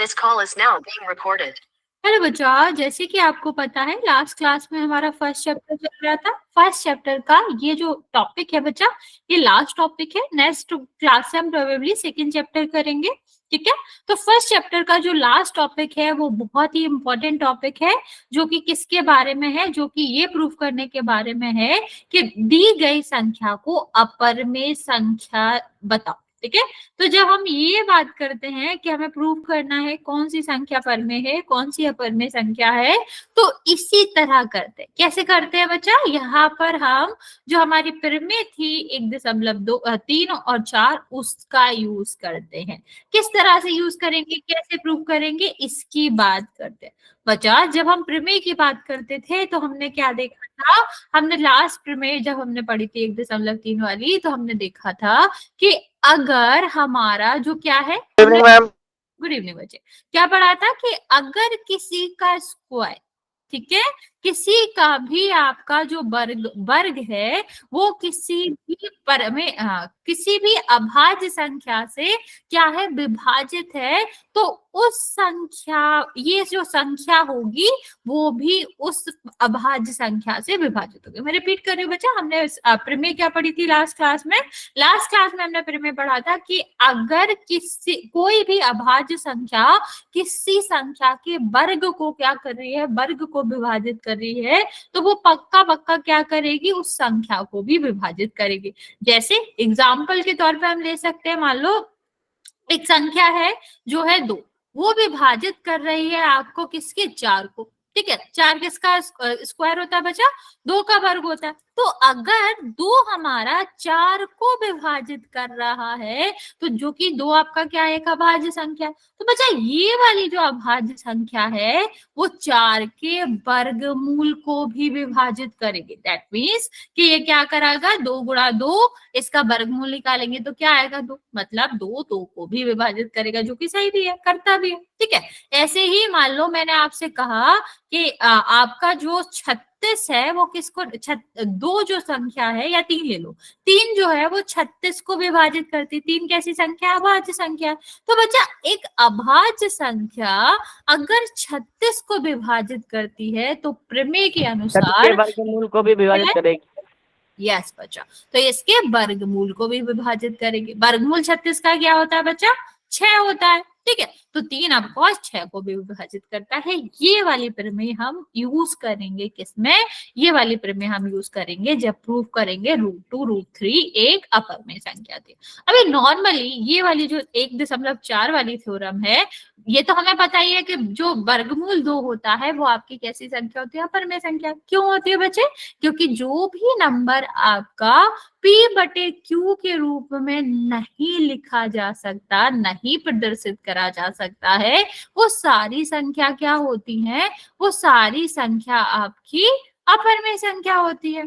This call is now being recorded. Hello बच्चा, जैसे कि आपको पता है लास्ट क्लास में हमारा फर्स्ट चैप्टर चल रहा था। फर्स्ट चैप्टर का ये जो टॉपिक है बच्चा, ये लास्ट टॉपिक है। नेक्स्ट क्लास से हम प्रोबेबली सेकंड चैप्टर करेंगे, ठीक है। तो फर्स्ट चैप्टर का जो लास्ट टॉपिक है वो बहुत ही इंपॉर्टेंट टॉपिक है, जो कि किसके बारे में है, जो कि ये प्रूफ करने के बारे में है कि दी गई संख्या को अपर में संख्या बताओ, ठीक है। तो जब हम ये बात करते हैं कि हमें प्रूफ करना है कौन सी संख्या पर में है, कौन सी अपर में संख्या है, तो इसी तरह करते हैं। कैसे करते हैं बच्चा? यहाँ पर हम जो हमारी प्रमेय थी 1.3 और 4 उसका यूज करते हैं। किस तरह से यूज करेंगे, कैसे प्रूफ करेंगे, इसकी बात करते हैं बच्चा। जब हम प्रमेय की बात करते थे तो हमने क्या देखा था? हमने लास्ट प्रमेय जब हमने पढ़ी थी 1.3 वाली, तो हमने देखा था कि अगर हमारा जो क्या है, गुड इवनिंग बच्चे, क्या पढ़ा था कि अगर किसी का स्क्वायर, ठीक है, किसी का भी आपका जो वर्ग है वो किसी भी किसी भी अभाज्य संख्या से क्या है, विभाजित है, तो उस संख्या, ये जो संख्या होगी वो भी उस अभाज्य संख्या से विभाजित होगी। मैं रिपीट कर रही हूँ बच्चा, हमने प्रमेय क्या पढ़ी थी लास्ट क्लास में? लास्ट क्लास में हमने प्रमेय पढ़ा था कि अगर कोई भी अभाज्य संख्या किसी संख्या के वर्ग को क्या कर रही है, वर्ग को विभाजित कर रही है, तो वो पक्का पक्का क्या करेगी, उस संख्या को भी विभाजित करेगी। जैसे एग्जाम्पल के तौर पे हम ले सकते हैं, मान लो एक संख्या है जो है 2, वो विभाजित कर रही है आपको किसके, 4 को, ठीक है। 4 किसका स्क्वायर होता है बच्चा? 2 का वर्ग होता है। तो अगर 2 हमारा 4 को विभाजित कर रहा है, तो जो कि 2 आपका क्या है, एक अभाज्य संख्या है। तो बच्चा ये वाली जो अभाज्य संख्या है वो 4 के वर्गमूल को भी विभाजित करेगी। दैट मीन्स कि ये क्या कराएगा, 2 गुणा 2, इसका वर्गमूल निकालेंगे तो क्या आएगा, 2, मतलब 2 को भी विभाजित करेगा, जो कि सही भी है, करता भी है, ठीक है। ऐसे ही मान लो मैंने आपसे कहा कि आपका जो 36 है वो किसको, 2 जो संख्या है, या 3 ले लो, 3 जो है वो 36 को विभाजित करती। 3 कैसी संख्या है? अभाज्य संख्या। तो बच्चा एक अभाज्य संख्या अगर 36 को विभाजित करती है तो प्रमेय के अनुसार वर्गमूल को भी विभाजित करेगी। यस बच्चा, तो इसके वर्गमूल को भी विभाजित करेगी। वर्गमूल 36 का क्या होता है बच्चा? 6 होता है, ठीक है। तो 3 ऑफकोर्स 6 को भी विभाजित करता है। ये वाली प्रमेय हम यूज करेंगे किसमें? ये वाली प्रमेय हम यूज करेंगे जब प्रूफ करेंगे √2 √3 एक अपर में संख्या थी। अभी नॉर्मली ये वाली जो 1.4 वाली थ्योरम है, ये तो हमें पता ही है कि जो वर्गमूल 2 होता है वो आपकी कैसी संख्या होती है, अपर में संख्या। क्यों होती है बच्चे? क्योंकि जो भी नंबर आपका P/Q के रूप में नहीं लिखा जा सकता, नहीं प्रदर्शित करा जा सकता है, वो सारी संख्या क्या होती है, वो सारी संख्या आपकी अपर में संख्या होती है,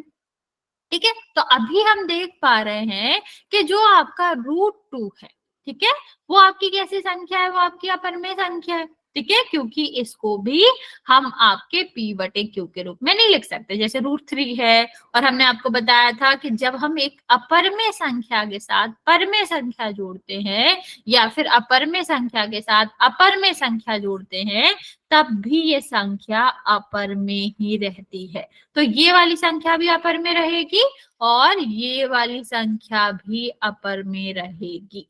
ठीक है। तो अभी हम देख पा रहे हैं कि जो आपका √2 है, ठीक है, वो आपकी कैसी संख्या है, वो आपकी अपर में संख्या है, ठीक है, क्योंकि इसको भी हम आपके P/Q के रूप में नहीं लिख सकते। जैसे √3 है, और हमने आपको बताया था कि जब हम एक अपर में संख्या के साथ पर में संख्या जोड़ते हैं, या फिर अपर में संख्या के साथ अपर में संख्या जोड़ते हैं, तब भी ये संख्या अपर में ही रहती है। तो ये वाली संख्या भी अपर में रहेगी और ये वाली संख्या भी अपर में रहेगी,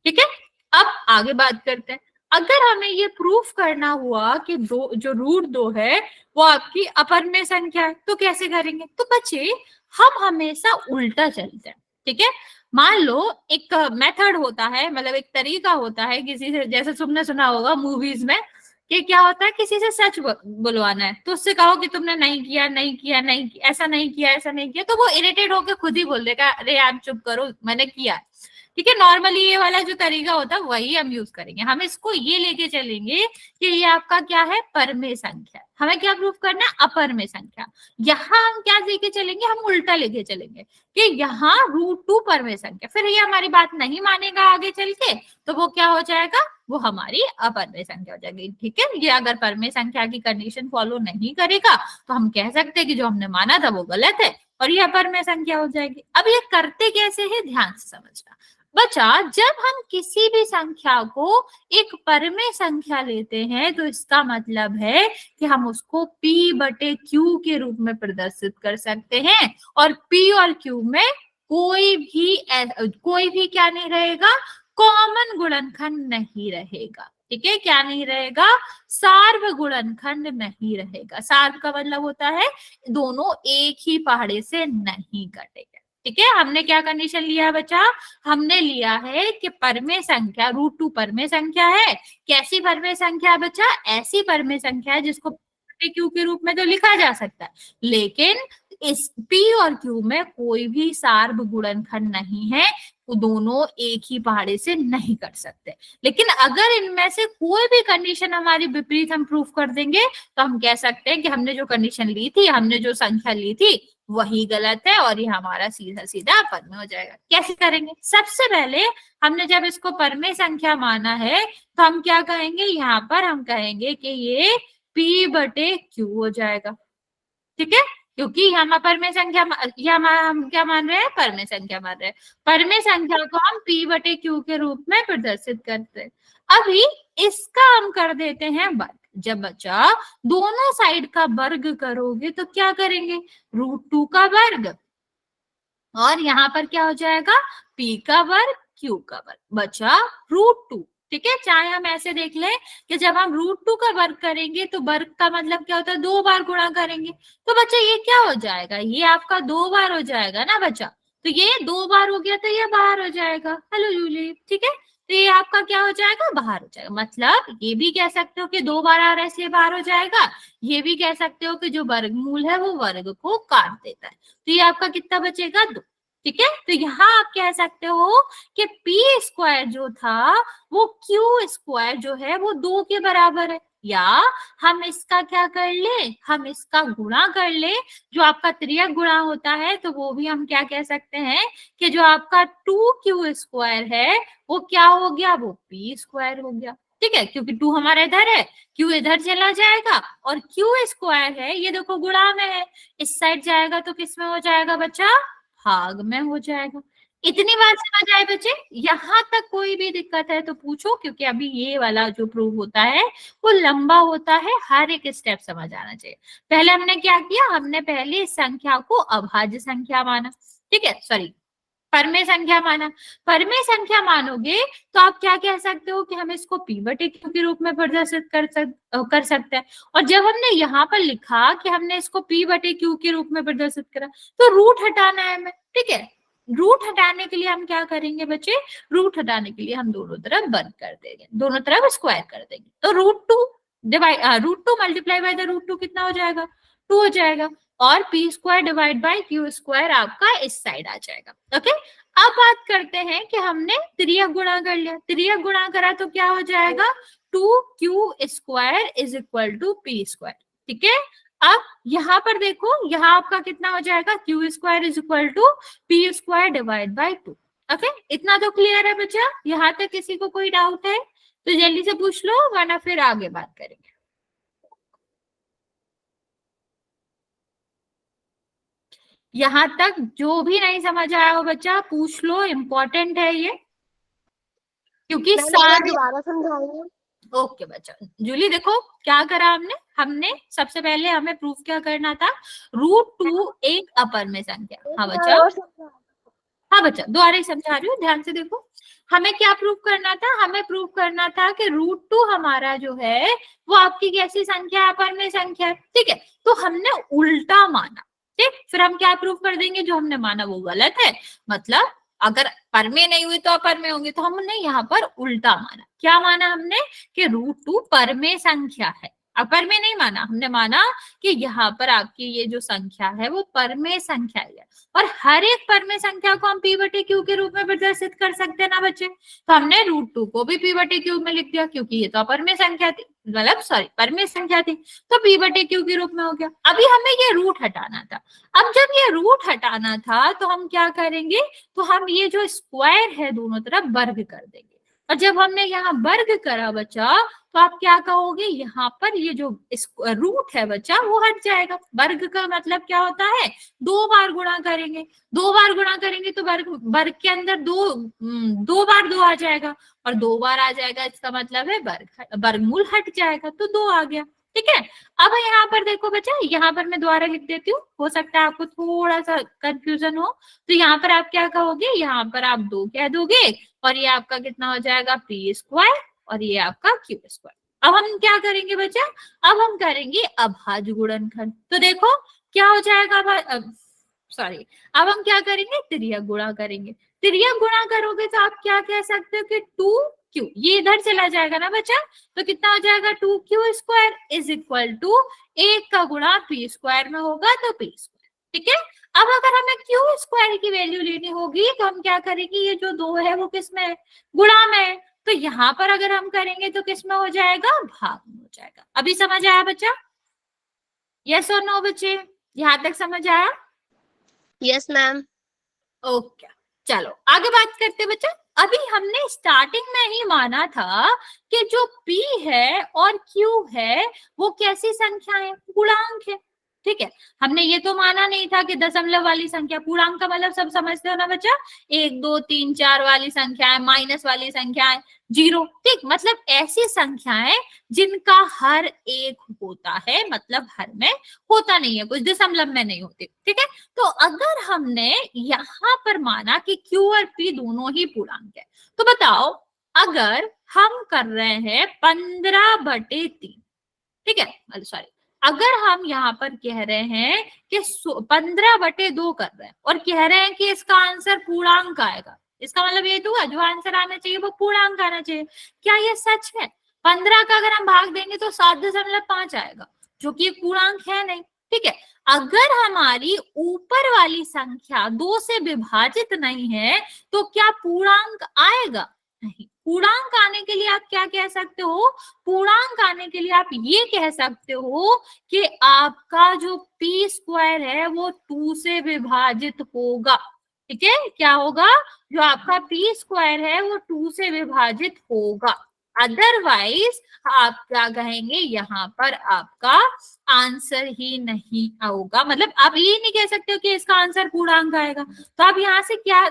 ठीक है। अब आगे बात करते हैं। अगर हमें ये प्रूफ करना हुआ कि जो √2 है वो आपकी अपर में संख्या है, तो कैसे करेंगे? तो बच्चे हम हमेशा उल्टा चलते हैं, ठीक है। मान लो एक मेथड होता है, मतलब एक तरीका होता है किसी से, जैसे तुमने सुना होगा मूवीज में कि क्या होता है, किसी से सच बुलवाना है, तो उससे कहो कि तुमने नहीं किया, नहीं किया, नहीं किया, ऐसा नहीं किया, ऐसा नहीं किया, तो वो इरिटेट होकर खुद ही बोल देगा, अरे यार चुप करो, मैंने किया, ठीक है। नॉर्मली ये वाला जो तरीका होता है वही हम यूज करेंगे। हम इसको ये लेके चलेंगे कि ये आपका क्या है, परमेय संख्या। हमें क्या प्रूफ करना है, अपर में संख्या। यहाँ हम क्या लेके चलेंगे, हम उल्टा लेके चलेंगे कि यहाँ √2 परमेय संख्या। फिर ये हमारी बात नहीं मानेगा आगे चल के, तो वो क्या हो जाएगा, वो हमारी अपर में संख्या हो जाएगी, ठीक है। ये अगर परमेय संख्या की कंडीशन फॉलो नहीं करेगा तो हम कह सकते हैं कि जो हमने माना था वो गलत है, और ये अपर में संख्या हो जाएगी। अब ये करते कैसे है, ध्यान से समझना बच्चा। जब हम किसी भी संख्या को एक परमेय संख्या लेते हैं तो इसका मतलब है कि हम उसको p/q के रूप में प्रदर्शित कर सकते हैं, और p और q में कोई भी क्या नहीं रहेगा, कॉमन गुणनखंड नहीं रहेगा। ठीक है, क्या नहीं रहेगा, सार्व गुणनखंड नहीं रहेगा। सार्व का मतलब होता है दोनों एक ही पहाड़े से नहीं कटेगा। ठीक है, हमने क्या कंडीशन लिया है बच्चा, हमने लिया है कि परमेय संख्या √2 परमेय संख्या है। कैसी परमेय संख्या है बच्चा, ऐसी परमेय संख्या है जिसको क्यू के रूप में तो लिखा जा सकता है, लेकिन इस p और q में कोई भी सार्व गुणनखंड नहीं है, वो दोनों एक ही पहाड़े से नहीं कर सकते। लेकिन अगर इनमें से कोई भी कंडीशन हमारी विपरीत हम प्रूफ कर देंगे तो हम कह सकते हैं कि हमने जो कंडीशन ली थी, हमने जो संख्या ली थी वही गलत है, और ये हमारा सीधा सीधा परमेय हो जाएगा। कैसे करेंगे, सबसे पहले हमने जब इसको परमेय संख्या माना है तो हम क्या कहेंगे, यहाँ पर हम कहेंगे कि ये p/q हो जाएगा। ठीक है, क्योंकि हम परमेय संख्या हम क्या मान रहे हैं, परमेय संख्या मान रहे हैं। परमेय संख्या को हम p/q के रूप में प्रदर्शित करते हैं। अभी इसका हम कर देते हैं वर्ग। जब बच्चा दोनों साइड का वर्ग करोगे तो क्या करेंगे, √2 का वर्ग, और यहाँ पर क्या हो जाएगा, p का वर्ग q का वर्ग, बचा √2। ठीक है, चाहे हम ऐसे देख लें कि जब हम √2 का वर्ग करेंगे तो वर्ग का मतलब क्या होता है, 2 बार गुणा करेंगे। तो बच्चा ये क्या हो जाएगा, ये आपका 2 बार हो जाएगा ना बच्चा, तो ये 2 बार हो गया तो ये बाहर हो जाएगा। हेलो जूली, ठीक है, तो ये आपका क्या हो जाएगा, बाहर हो जाएगा। मतलब ये भी कह सकते हो कि 2 बार आ रहा है इसलिए बाहर हो जाएगा, ये भी कह सकते हो कि जो वर्गमूल है वो वर्ग को काट देता है। तो ये आपका कितना बचेगा, 2। ठीक है, तो यहाँ आप कह सकते हो कि p² जो था वो q² जो है वो 2 के बराबर है, या हम इसका क्या कर ले, हम इसका गुणा कर ले, जो आपका त्रियक गुणा होता है, तो वो भी हम क्या कह सकते हैं कि जो आपका 2q² है वो क्या हो गया, वो p² हो गया। ठीक है, क्योंकि 2 हमारा इधर है, q इधर चला जाएगा, और q² है ये देखो गुणा में है, इस साइड जाएगा तो किस में हो जाएगा बच्चा, भाग में हो जाएगा। इतनी बात समझ आए बच्चे, यहाँ तक कोई भी दिक्कत है तो पूछो, क्योंकि अभी ये वाला जो प्रूफ होता है वो लंबा होता है, हर एक स्टेप समझ आना चाहिए। पहले हमने क्या किया, हमने पहले इस संख्या को अभाज्य संख्या माना, ठीक है, सॉरी परमेय संख्या माना। परमेय संख्या मानोगे तो आप क्या कह सकते हो कि हम इसको p/q के रूप में प्रदर्शित कर सकते हैं। और जब हमने यहाँ पर लिखा कि हमने इसको p/q के रूप में प्रदर्शित करा, तो रूट हटाना है हमें। ठीक है, रूट हटाने के लिए हम क्या करेंगे बच्चे, रूट हटाने के लिए हम दोनों तरफ वर्ग कर देंगे, दोनों तरफ स्क्वायर कर देंगे। तो √2 मल्टीप्लाई बाय द √2 कितना हो जाएगा, 2 हो जाएगा, और p² डिवाइड बाय q² आपका इस साइड आ जाएगा। ओके, अब बात करते हैं कि हमने त्रियक गुणा कर लिया, त्रियक गुणा करा तो क्या हो जाएगा, 2q² is equal to p²। ठीक है, अब यहाँ पर देखो, यहाँ आपका कितना हो जाएगा, q² is equal to p² divide by 2। Okay, इतना तो क्लियर है बच्चा, यहाँ तक किसी को कोई डाउट है तो जल्दी से पूछ लो, वरना फिर आगे बात करेंगे। यहाँ तक जो भी नहीं समझ आया हो बच्चा पूछ लो, इम्पोर्टेंट है ये, क्योंकि सारे ओके बच्चा। जूली देखो क्या करा हमने, हमने सबसे पहले हमें प्रूफ क्या करना था, √2 एक अपर में संख्या। हाँ बच्चा, हाँ बच्चा दोबारा ही समझा रही हूँ, ध्यान से देखो। हमें क्या प्रूफ करना था, हमें प्रूफ करना था कि √2 हमारा जो है वो आपकी कैसी संख्या है, अपर में संख्या है। ठीक है, तो हमने उल्टा माना। ठीक, फिर हम क्या प्रूफ कर देंगे, जो हमने माना वो गलत है, मतलब अगर परमेय नहीं हुई तो अपर में होंगे, तो हमने यहाँ पर उल्टा माना। क्या माना हमने कि √2 परमेय संख्या है, अपर में नहीं माना। हमने माना कि यहाँ पर आपकी ये जो संख्या है वो परमेय संख्या है, और हर एक परमेय संख्या को हम p/q के रूप में प्रदर्शित कर सकते हैं ना बच्चे। तो हमने √2 को भी p/q में लिख दिया, क्योंकि ये तो अपरमेय संख्या थी, मतलब सॉरी परमेय संख्या थी, तो p/q के रूप में हो गया। अभी हमें ये रूट हटाना था। अब जब ये रूट हटाना था तो हम क्या करेंगे, तो हम ये जो स्क्वायर है दोनों तरफ वर्ग कर देंगे, और जब हमने यहाँ वर्ग करा बच्चा तो आप क्या कहोगे, यहाँ पर ये जो रूट है बच्चा वो हट जाएगा। वर्ग का मतलब क्या होता है, 2 बार गुणा करेंगे, 2 बार गुणा करेंगे तो वर्ग वर्ग के अंदर 2 बार 2 आ जाएगा, और 2 बार आ जाएगा इसका मतलब है वर्गमूल हट जाएगा, तो 2 आ गया। ठीक है, अब यहाँ पर देखो बच्चा, यहाँ पर मैं दोबारा लिख देती हूँ, हो सकता है आपको थोड़ा सा कंफ्यूजन हो। तो यहाँ पर आप क्या कहोगे, यहाँ पर आप 2 कह दोगे, और ये आपका कितना हो जाएगा, पी स्क्वायर, और ये आपका क्यू स्क्वायर। अब हम क्या करेंगे बच्चा, अब हम करेंगे अभाज्य गुणनखंड। तो देखो क्या हो जाएगा, सॉरी, अब हम क्या करेंगे, तिर्यक गुणा करेंगे। तिर्यक गुणा करोगे तो आप क्या कह सकते हो कि 2q, ये इधर चला जाएगा ना बच्चा, तो कितना हो जाएगा, 2q square is equal to 1 का गुणा p स्क्वायर में होगा तो p स्क्वायर। ठीक है, अब अगर हमें q स्क्वायर की वैल्यू लेनी होगी तो हम क्या करेंगे, ये जो 2 है वो किस में है, गुणा में है, तो यहाँ पर अगर हम करेंगे तो किस में हो जाएगा, भाग में हो जाएगा। अभी समझ आया बच्चा, यस और नो बच्चे, यहाँ तक समझ आया? Yes ma'am. ओके, चलो आगे बात करते बच्चा। अभी हमने स्टार्टिंग में ही माना था कि जो p है और q है वो कैसी संख्या है, पूर्णांक है। ठीक है, हमने ये तो माना नहीं था कि दशमलव वाली संख्या, पूर्णांक का मतलब सब समझते हो ना बच्चा, 1 2 3 4 वाली संख्याएं, माइनस वाली संख्याएं, 0। ठीक, मतलब ऐसी संख्याएं जिनका हर एक होता है, मतलब हर में होता नहीं है, कुछ दशमलव में नहीं होते। ठीक है, तो अगर हमने यहाँ पर माना कि q और p दोनों ही पूर्णांक है, तो बताओ अगर हम कर रहे हैं 15/3, ठीक है, सॉरी, अगर हम यहाँ पर कह रहे हैं कि 15/2 कर रहे हैं और कह रहे हैं कि इसका आंसर पूर्णांक आएगा, इसका मतलब ये हुआ जो आंसर आना चाहिए वो पूर्णांक आना चाहिए। क्या ये सच है? 15 का अगर हम भाग देंगे तो 7.5 आएगा, जो कि एक पूर्णांक है नहीं। ठीक है, अगर हमारी ऊपर वाली संख्या 2 से विभाजित नहीं है तो क्या पूर्णांक आएगा? नहीं। पूर्णांक आने के लिए आप क्या कह सकते हो, पूर्णांक आने के लिए आप ये कह सकते हो कि आपका जो p स्क्वायर है वो 2 से विभाजित होगा। ठीक है, क्या होगा, जो आपका p स्क्वायर है वो 2 से विभाजित होगा, अदरवाइज आप क्या कहेंगे, यहाँ पर आपका आंसर ही नहीं होगा। मतलब आप ये नहीं कह सकते हो कि इसका आंसर पूर्णांक आएगा। तो आप यहाँ से क्या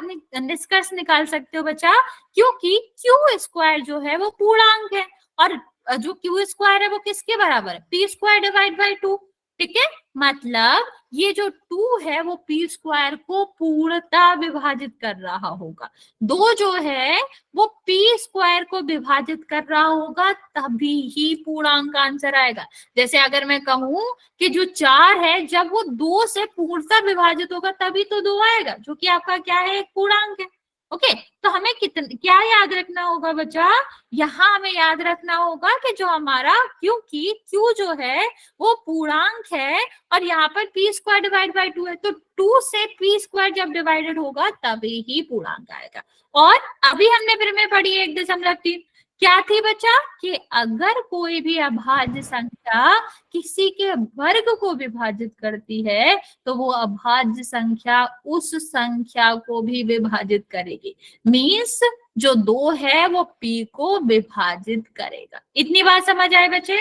निष्कर्ष निकाल सकते हो बच्चा, क्योंकि क्यू स्क्वायर जो है वो पूर्णांक है, और जो क्यू स्क्वायर है वो किसके बराबर है, पी स्क्वायर डिवाइड बाई 2। ठीक है, मतलब ये जो 2 है वो p स्क्वायर को पूर्णतः विभाजित कर रहा होगा, 2 जो है वो p स्क्वायर को विभाजित कर रहा होगा, तभी ही पूर्णांक आंसर आएगा। जैसे अगर मैं कहूं कि जो 4 है जब वो 2 से पूर्णतः विभाजित होगा तभी तो 2 आएगा, जो कि आपका क्या है, एक पूर्णांक है। ओके, तो हमें क्या याद रखना होगा बच्चा, यहाँ हमें याद रखना होगा कि जो हमारा क्योंकि q जो है वो पूर्णांक है और यहाँ पर p स्क्वायर डिवाइड बाई 2 है, तो 2 से p स्क्वायर जब डिवाइडेड होगा तभी ही पूर्णांक आएगा। और अभी हमने फिर में पढ़ी 1.3, क्या थी बच्चा, कि अगर कोई भी अभाज्य संख्या किसी के वर्ग को विभाजित करती है तो वो अभाज्य संख्या उस संख्या को भी विभाजित करेगी, मीन्स जो 2 है वो p को विभाजित करेगा। इतनी बात समझ आए बच्चे?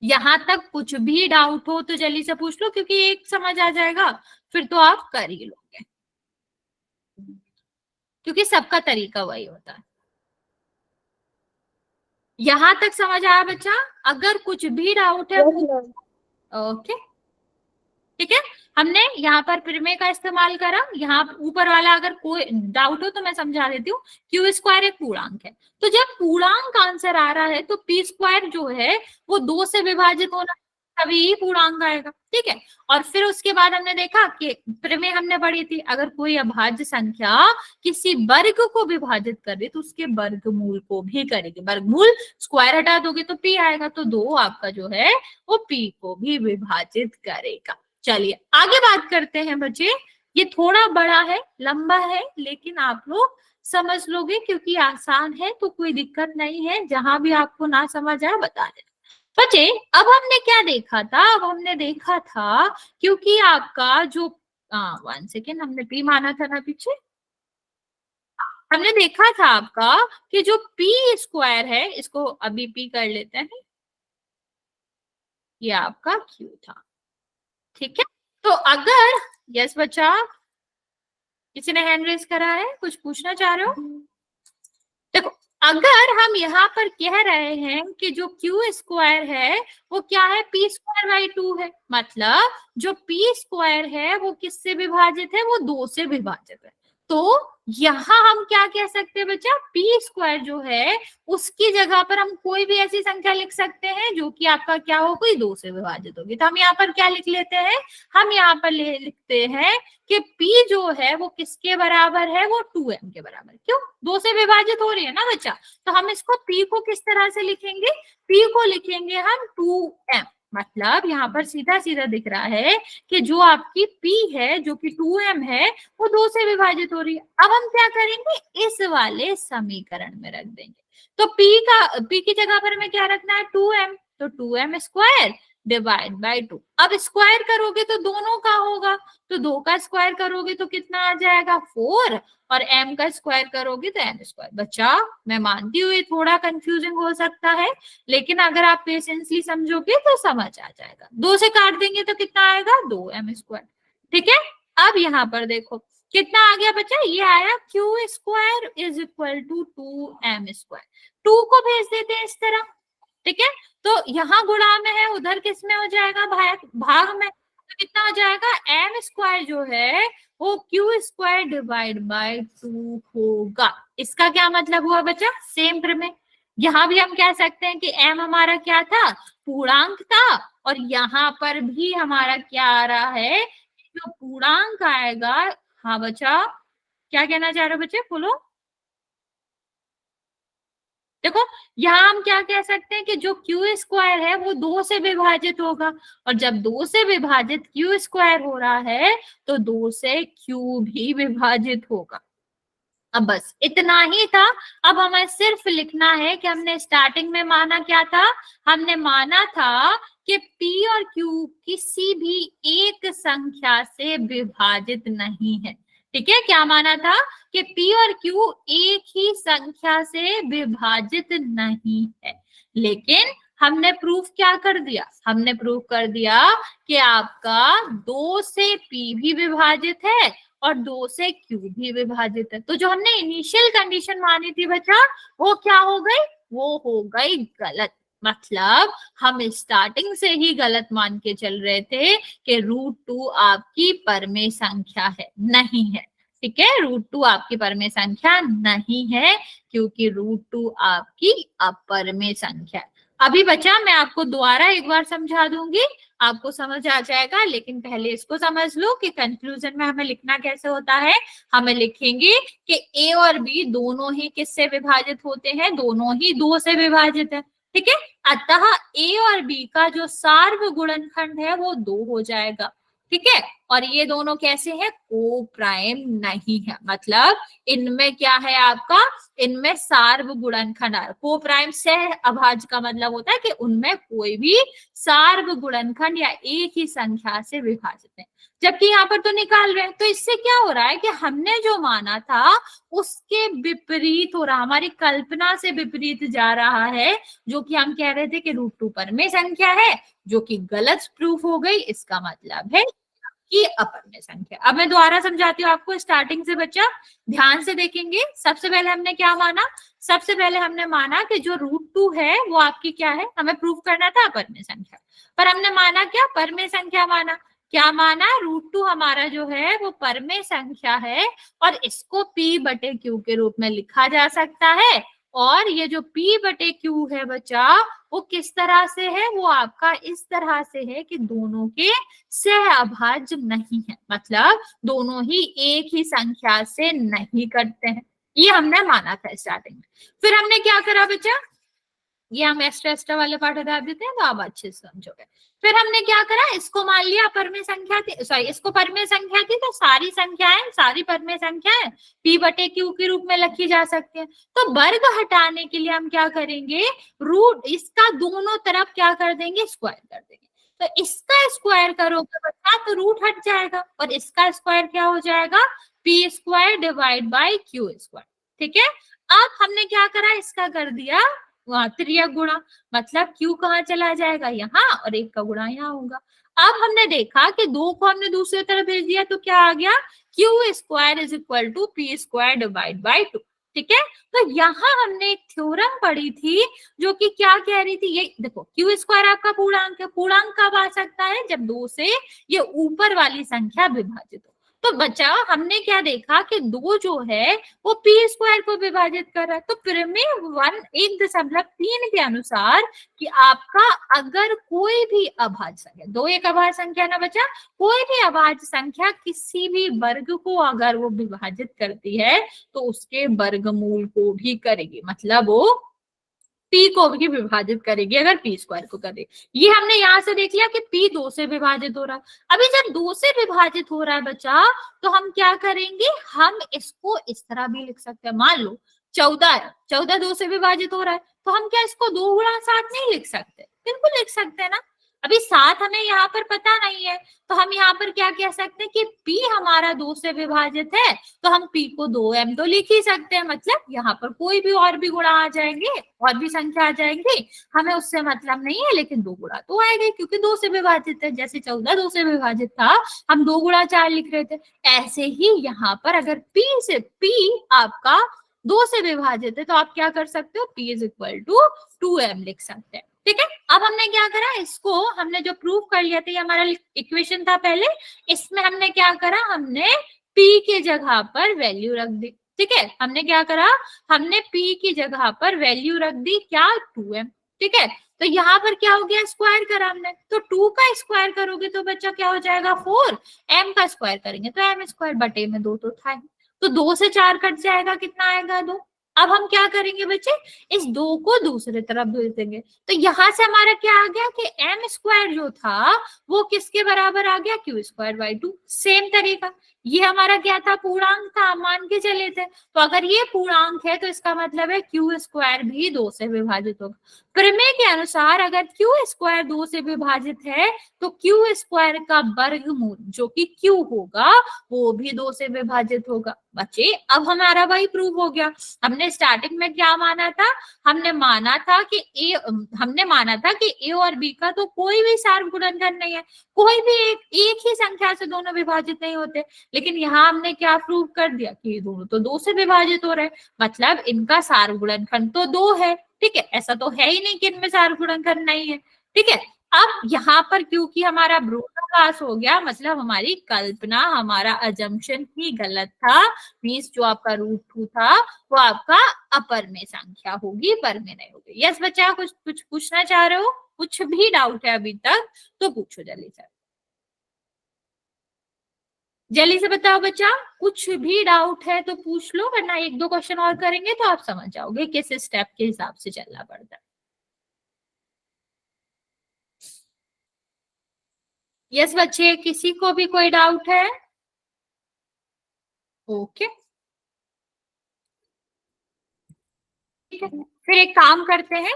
यहां तक कुछ भी डाउट हो तो जल्दी से पूछ लो, क्योंकि एक समझ आ जाएगा फिर तो आप कर ही लोगे, क्योंकि सबका तरीका वही होता है। यहां तक समझ आया बच्चा? अगर कुछ भी डाउट है ओके, ठीक है, हमने यहाँ पर प्रमेय का इस्तेमाल करा। यहाँ ऊपर वाला अगर कोई डाउट हो तो मैं समझा देती हूँ। क्यू स्क्वायर एक पूर्णांक है, तो जब पूर्णांक आंसर आ रहा है तो पी स्क्वायर जो है वो 2 से विभाजित होना तभी ही पूर्णांक आएगा। ठीक है, और फिर उसके बाद हमने देखा कि प्रमेय हमने पढ़ी थी, अगर कोई अभाज्य संख्या किसी वर्ग को विभाजित कर दे तो उसके वर्गमूल को भी करेगी, वर्गमूल स्क्वायर हटा दोगे तो p आएगा, तो 2 आपका जो है वो p को भी विभाजित करेगा। चलिए आगे बात करते हैं बच्चे, ये थोड़ा बड़ा है, लंबा है, लेकिन आप लोग समझ लोगे क्योंकि आसान है, तो कोई दिक्कत नहीं है। जहां भी आपको ना समझ आए बता देना बच्चे। अब हमने क्या देखा था, अब हमने देखा था क्योंकि आपका जो 1 सेकेंड, हमने p माना था ना पीछे, हमने देखा था आपका कि जो पी स्क्वायर है, इसको अभी पी कर लेते हैं, ये आपका क्यू था, ठीक है। तो अगर, यस बच्चा, किसी ने हैंड रेज करा है, कुछ पूछना चाह रहे हो? देखो, अगर हम यहाँ पर कह रहे हैं कि जो क्यू स्क्वायर है वो क्या है, पी स्क्वायर बाई 2 है, मतलब जो पी स्क्वायर है वो किससे विभाजित है, वो 2 से विभाजित है। तो यहाँ हम क्या कह सकते हैं बच्चा, पी स्क्वायर जो है उसकी जगह पर हम कोई भी ऐसी संख्या लिख सकते हैं जो कि आपका क्या हो, कोई 2 से विभाजित होगी। तो हम यहाँ पर क्या लिख लेते हैं, हम यहाँ पर लिखते हैं कि P जो है वो किसके बराबर है, वो 2m के बराबर। क्यों, 2 से विभाजित हो रही है ना बच्चा, तो हम इसको P को किस तरह से लिखेंगे, P को लिखेंगे हम 2m, मतलब यहाँ पर सीधा सीधा दिख रहा है कि जो आपकी P है जो कि 2m है वो 2 से विभाजित हो रही है। अब हम क्या करेंगे, इस वाले समीकरण में रख देंगे। तो P की जगह पर हमें क्या रखना है, 2m, तो 2m स्क्वायर डिवाइड बाई 2। अब स्क्वायर करोगे तो दोनों का होगा, तो 2 का स्क्वायर करोगे तो कितना आ जाएगा, 4, और m का स्क्वायर करोगे तो m स्क्वायर। बच्चा मैं मानती हूँ ये थोड़ा कंफ्यूजिंग हो सकता है, लेकिन अगर आप पेशेंसली समझोगे तो समझ आ जाएगा। 2 से काट देंगे तो कितना आएगा, 2m स्क्वायर, ठीक है। अब यहाँ पर देखो कितना आ गया बच्चा, ये आया q square is equal to 2m square. 2 को भेज देते हैं इस तरह, ठीक है। तो यहाँ गुणा में है, उधर किस में हो जाएगा, भाग में। तो कितना हो जाएगा, m स्क्वायर जो है वो क्यू स्क्वायर डिवाइड बाय 2 होगा। इसका क्या मतलब हुआ बच्चा, सेम प्रमेय। यहाँ भी हम कह सकते हैं कि m हमारा क्या था, पूर्णांक था, और यहाँ पर भी हमारा क्या आ रहा है, जो पूर्णांक आएगा। हाँ बच्चा, क्या कहना चाह रहे हो बच्चे, बोलो। देखो यहाँ हम क्या कह सकते हैं कि जो क्यू स्क्वायर है वो 2 से विभाजित होगा, और जब 2 से विभाजित क्यू स्क्वायर हो रहा है तो 2 से क्यू भी विभाजित होगा। अब बस इतना ही था। अब हमें सिर्फ लिखना है कि हमने स्टार्टिंग में माना क्या था, हमने माना था कि P और Q किसी भी एक संख्या से विभाजित नहीं है, ठीक है। क्या माना था कि P और Q एक ही संख्या से विभाजित नहीं है, लेकिन हमने प्रूफ क्या कर दिया, हमने प्रूफ कर दिया कि आपका 2 से P भी विभाजित है और 2 से Q भी विभाजित है। तो जो हमने इनिशियल कंडीशन मानी थी बच्चा, वो क्या हो गई, वो हो गई गलत। मतलब हम स्टार्टिंग से ही गलत मान के चल रहे थे कि √2 आपकी परमेय संख्या है, नहीं है, ठीक है। √2 आपकी परमेय संख्या नहीं है, क्योंकि √2 आपकी अपरमेय संख्या है। अभी बच्चा मैं आपको दोबारा एक बार समझा दूंगी, आपको समझ आ जाएगा, लेकिन पहले इसको समझ लो कि कंक्लूजन में हमें लिखना कैसे होता है। हमें लिखेंगे कि ए और बी दोनों ही किससे विभाजित होते हैं, दोनों ही 2 से विभाजित है, ठीक है। अतः ए और बी का जो सार्व गुणनखंड है वो 2 हो जाएगा, ठीक है। और ये दोनों कैसे हैं, को प्राइम नहीं है, मतलब इनमें क्या है आपका, इनमें सार्व गुणनखंड है। को प्राइम सह अभाज्य का मतलब होता है कि उनमें कोई भी सार्व गुणनखंड या एक ही संख्या से विभाजित है, जबकि यहाँ पर तो निकाल रहे हैं। तो इससे क्या हो रहा है कि हमने जो माना था उसके विपरीत हो रहा, हमारी कल्पना से विपरीत जा रहा है, जो कि हम कह रहे थे कि √2 परमेय संख्या है, जो कि गलत प्रूफ हो गई। इसका मतलब है कि अपरमेय संख्या। अब मैं दोबारा समझाती हूँ आपको स्टार्टिंग से बच्चा, ध्यान से देखेंगे। सबसे पहले हमने क्या माना, सबसे पहले हमने माना कि जो √2 है वो आपकी क्या है, हमें प्रूफ करना था अपरमेय संख्या, पर हमने माना क्या, परमेय संख्या माना। क्या माना, √2 हमारा जो है वो परमेय संख्या है, और इसको P/Q के रूप में लिखा जा सकता है। और ये जो P/Q है बच्चा, वो किस तरह से है, वो आपका इस तरह से है कि दोनों के सह अभाज्य नहीं है, मतलब दोनों ही एक ही संख्या से नहीं करते हैं। ये हमने माना था स्टार्टिंग में। फिर हमने क्या करा बच्चा, ये हम एक्स्ट्रा वाले पार्ट हटा देते हैं तो आप अच्छे से समझोगे। फिर हमने क्या करा, इसको मान लिया परमेय संख्या थी, सॉरी इसको परमेय संख्या थी, तो सारी संख्याएं, सारी परमेय संख्याएं P/Q के रूप में लिखी जा सकती है। तो वर्ग हटाने के लिए हम क्या करेंगे, रूट इसका दोनों तरफ क्या कर देंगे, स्क्वायर कर देंगे। तो इसका स्क्वायर करोगे बच्चा तो रूट हट जाएगा, और इसका स्क्वायर क्या हो जाएगा, P² डिवाइड बाई Q²। ठीक है। अब हमने क्या करा, इसका कर दिया त्रियक गुणा, मतलब q कहाँ चला जाएगा, यहाँ, और 1 का गुणा यहाँ होगा। अब हमने देखा कि 2 को हमने दूसरी तरफ भेज दिया तो क्या आ गया, q square is equal to p square divide by 2। ठीक है, तो यहाँ हमने एक थ्योरम पढ़ी थी जो कि क्या कह रही थी, ये देखो q स्क्वायर आपका पूर्णांक है, पूर्णांक कब आ सकता है, जब 2 से ये ऊपर वाली संख्या विभाजित हो। तो बच्चा हमने क्या देखा कि 2 जो है वो पी स्क्वायर को विभाजित कर रहा है। तो प्रमेय 1.3 के अनुसार कि आपका अगर कोई भी अभाज्य संख्या, 2 एक अभाज्य संख्या ना बच्चा, कोई भी अभाज्य संख्या किसी भी वर्ग को अगर वो विभाजित करती है तो उसके वर्गमूल को भी करेगी, मतलब वो पी को भी विभाजित करेगी अगर पी स्क्वायर को करे। ये हमने यहाँ से देख लिया कि पी 2 से विभाजित हो रहा है। अभी जब 2 से विभाजित हो रहा है बच्चा, तो हम क्या करेंगे, हम इसको इस तरह भी लिख सकते हैं। मान लो 14 है, 14 2 से विभाजित हो रहा है, तो हम क्या इसको 2 गुणा 7 नहीं लिख सकते, बिल्कुल लिख सकते हैं ना। अभी 7 हमें यहाँ पर पता नहीं है, तो हम यहाँ पर क्या कह सकते हैं कि P हमारा 2 से विभाजित है, तो हम P को 2m तो लिख ही सकते हैं, मतलब यहाँ पर कोई भी और भी गुणा आ जाएंगे, और भी संख्या आ जाएंगी, हमें उससे मतलब नहीं है, लेकिन 2 गुणा तो आएंगे क्योंकि 2 से विभाजित है। जैसे 14 2 से विभाजित था, हम 2 गुणा 4 लिख रहे थे, ऐसे ही यहाँ पर अगर P आपका 2 से विभाजित है तो आप क्या कर सकते हो, P is equal to 2m लिख सकते हैं। ठीक है, अब हमने क्या करा, इसको हमने जो प्रूव कर लिया था, ये हमारा इक्वेशन था पहले, इसमें हमने क्या करा, हमने p के जगह पर वैल्यू रख दी। ठीक है, हमने क्या करा, हमने p की जगह पर वैल्यू रख दी, क्या, 2m। ठीक है, तो यहाँ पर क्या हो गया, स्क्वायर करा हमने, तो 2 का स्क्वायर करोगे तो बच्चा क्या हो जाएगा 4, m का स्क्वायर करेंगे तो m स्क्वायर बटे में 2 तो था, तो 2 से 4 कट जाएगा, कितना आएगा 2। अब हम क्या करेंगे बच्चे, इस 2 को दूसरी तरफ भेज देंगे, तो यहां से हमारा क्या आ गया कि m स्क्वायर जो था वो किसके बराबर आ गया, q स्क्वायर बाई 2। सेम तरीका, ये हमारा क्या था, पूर्णांक था, मान के चले थे, तो अगर ये पूर्णांक है तो इसका मतलब है q स्क्वायर भी 2 से विभाजित होगा। प्रमेय के अनुसार अगर q स्क्वायर 2 से विभाजित है तो q स्क्वायर का वर्गमूल जो कि q होगा वो भी 2 से विभाजित होगा। बच्चे अब हमारा वही प्रूव हो गया। हमने स्टार्टिंग में क्या माना था, हमने माना था कि a और b का तो कोई भी सार्व गुणनखंड नहीं है, कोई भी एक ही संख्या से दोनों विभाजित नहीं होते, लेकिन यहाँ हमने क्या प्रूव कर दिया कि ये दोनों तो 2 से विभाजित हो रहे हैं, मतलब इनका सार्व गुणनखंड तो 2 है। ठीक है, ऐसा तो है ही नहीं कि इनमें सार्व गुणनखंड नहीं है। ठीक है, अब यहाँ पर क्योंकि हमारा विरोधाभास हो गया, मतलब हमारी कल्पना, हमारा अजम्पशन ही गलत था, मींस जो आपका √2 था वो आपका अपर में संख्या होगी, पर में नहीं होगी। यस बच्चा, कुछ पूछना चाह रहे हो, कुछ भी डाउट है अभी तक तो पूछो जल्दी से, जल्दी से बताओ बच्चा, कुछ भी डाउट है तो पूछ लो, वरना 1-2 क्वेश्चन और करेंगे तो आप समझ जाओगे किस स्टेप के हिसाब से चलना पड़ता है। यस बच्चे, किसी को भी कोई डाउट है? ओके, ठीक है, फिर एक काम करते हैं,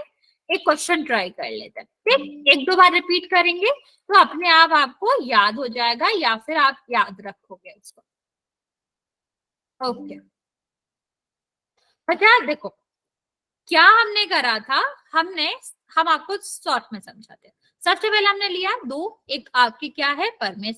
एक क्वेश्चन ट्राई कर लेते हैं। ठीक, 1-2 बार रिपीट करेंगे तो अपने आप आपको याद हो जाएगा, या फिर आप याद रखोगे इसको। ओके बच्चा, देखो क्या हमने करा था, हम आपको शॉर्ट में समझाते हैं। सबसे पहले हमने लिया 2, एक आपकी क्या है, परमेय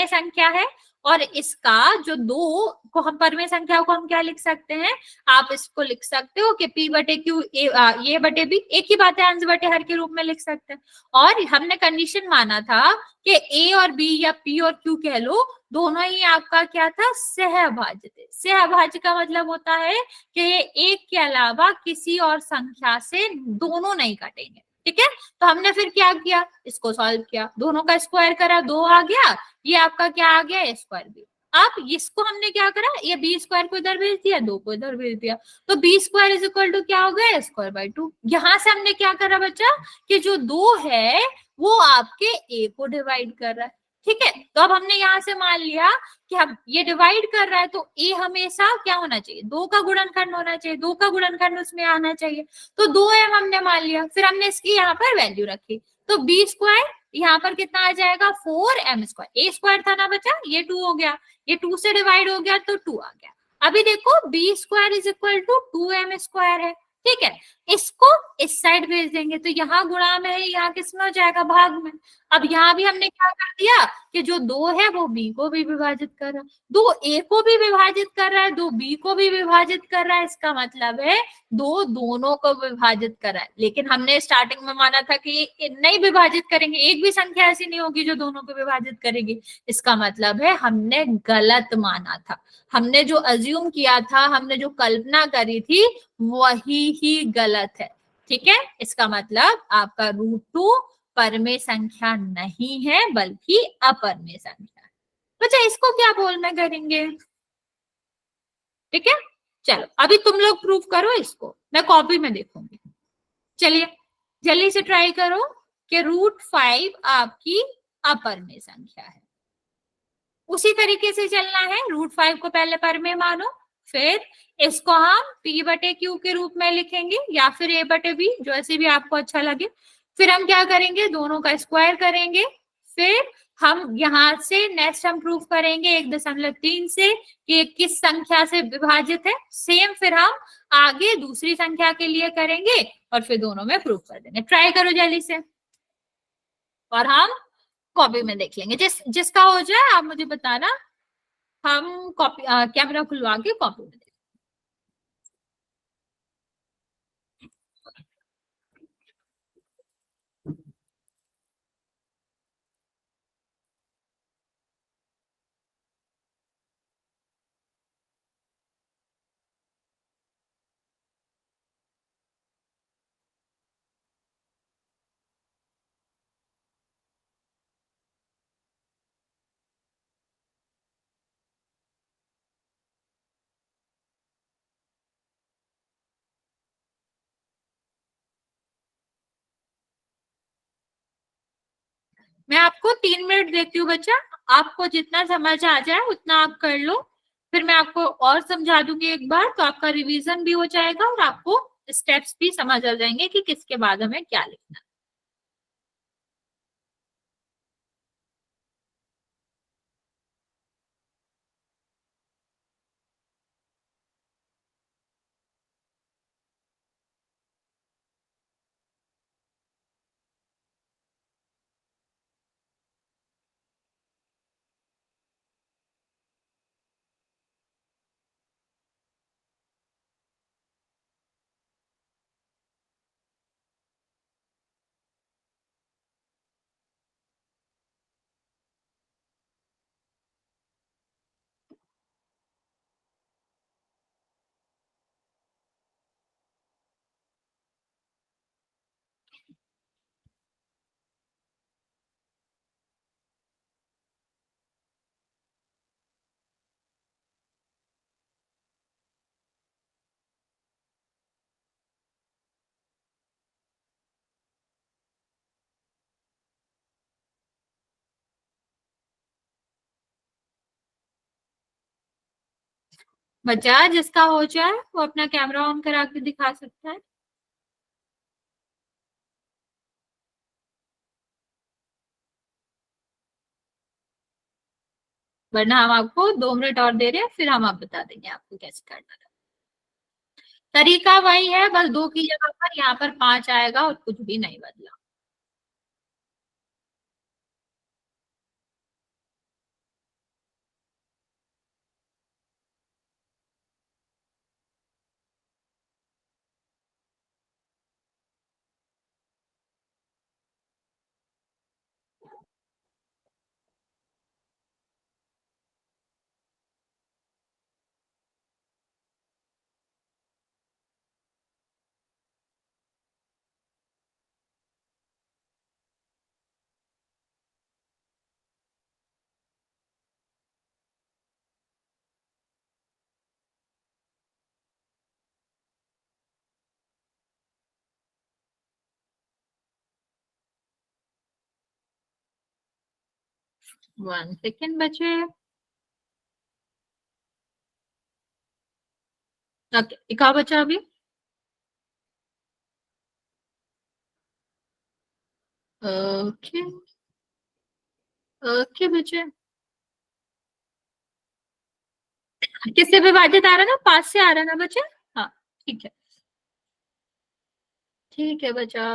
संख्या है, और इसका जो 2 को हम परमेय संख्या को हम क्या लिख सकते हैं, आप इसको लिख सकते हो कि p बटे q ये बटे b, एक ही बात है, अंश बटे हर के रूप में लिख सकते हैं। और हमने कंडीशन माना था कि a और b या p और q कह लो, दोनों ही आपका क्या था, सहअभाज्य थे। सहअभाज्य का मतलब होता है कि ये एक के अलावा किसी और संख्या से दोनों नहीं कटेंगे। ठीक है, तो हमने फिर क्या किया, इसको सॉल्व किया, दोनों का स्क्वायर करा, 2 आ गया, ये आपका क्या आ गया, स्क्वायर बी। अब इसको हमने क्या करा, ये बी स्क्वायर को इधर भेज दिया, 2 को इधर भेज दिया, तो b square is equal to क्या हो गया, स्क्वायर बाई 2। यहाँ से हमने क्या करा बच्चा, कि जो 2 है वो आपके a को डिवाइड कर रहा है। ठीक है, तो अब हमने यहाँ से मान लिया कि हम ये डिवाइड कर रहा है तो a हमेशा क्या होना चाहिए, 2 का गुणनखंड होना चाहिए, 2 का गुणनखंड उसमें आना चाहिए, तो 2m हमने मान लिया। फिर हमने इसकी यहाँ पर वैल्यू रखी, तो b स्क्वायर यहाँ पर कितना आ जाएगा, 4m स्क्वायर, a स्क्वायर था ना बच्चा, ये 2 हो गया, ये 2 से डिवाइड हो गया तो 2 आ गया। अभी देखो b square is equal to 2m square है, ठीक है। इसको इस साइड भेज देंगे तो यहाँ गुणा में है, यहाँ किस में हो जाएगा, भाग में। अब यहाँ भी हमने क्या कर दिया कि जो 2 है वो बी को भी विभाजित कर रहा है, 2 ए को भी विभाजित कर रहा है, 2 बी को भी विभाजित कर रहा है, इसका मतलब है 2 दोनों को विभाजित कर रहा है। लेकिन हमने स्टार्टिंग में माना था कि नहीं विभाजित करेंगे, एक भी संख्या ऐसी नहीं होगी जो दोनों को विभाजित करेगी। इसका मतलब है हमने गलत माना था, हमने जो अज्यूम किया था, हमने जो कल्पना करी थी वही ही गलत है, ठीक है। इसका मतलब आपका √2 परमेय संख्या नहीं है बल्कि अपरमेय संख्या है। बच्चा इसको क्या बोलना करेंगे, ठीक है। चलो अभी तुम लोग प्रूफ करो इसको, मैं कॉपी में देखूंगी। चलिए जल्दी से ट्राई करो कि √5 आपकी अपरमेय संख्या है। उसी तरीके से चलना है, √5 को पहले परमेय मानो, फिर इसको हम p/q के रूप में लिखेंगे या फिर a/b, जो ऐसे भी आपको अच्छा लगे। फिर हम क्या करेंगे, दोनों का स्क्वायर करेंगे। फिर हम यहां से नेक्स्ट हम प्रूफ करेंगे 1.3 से कि किस संख्या से विभाजित है। सेम फिर हम आगे दूसरी संख्या के लिए करेंगे और फिर दोनों में प्रूफ कर देंगे। ट्राई करो जल्दी से और हम कॉपी में देख लेंगे। जिसका हो जाए आप मुझे बताना, हम कॉपी कैमरा खुलवा के कॉपी में देखेंगे। मैं आपको 3 मिनट देती हूँ बच्चा, आपको जितना समझ आ जाए उतना आप कर लो, फिर मैं आपको और समझा दूंगी एक बार, तो आपका रिवीजन भी हो जाएगा और आपको स्टेप्स भी समझ आ जाएंगे कि किसके बाद हमें क्या लिखना है। बच्चा जिसका हो जाए वो अपना कैमरा ऑन करा के दिखा सकता है। वरना हम आपको 2 मिनट और दे रहे हैं, फिर हम आप बता देंगे आपको कैसे करना है। तरीका वही है, बस 2 की जगह पर यहाँ पर 5 आएगा और कुछ भी नहीं बदला। वन सेकेंड बचे। ओके कहा बचा अभी। ओके ओके बचे। किससे विभाजित आ रहा है ना, 5 से आ रहा है ना बच्चे। हाँ ठीक है, ठीक है बच्चा।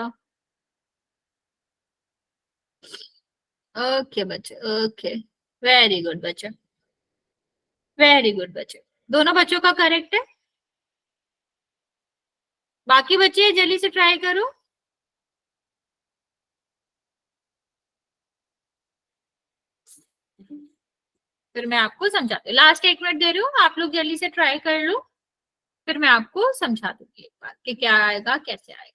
ओके बच्चे, ओके, वेरी गुड बच्चे, वेरी गुड बच्चे। दोनों बच्चों का करेक्ट है। बाकी बच्चे जल्दी से ट्राई करो। फिर मैं आपको समझाती हूँ, लास्ट 1 मिनट दे रही हूँ, आप लोग जल्दी से ट्राई कर लो, फिर मैं आपको समझा दूंगी एक बार कि क्या आएगा कैसे आएगा।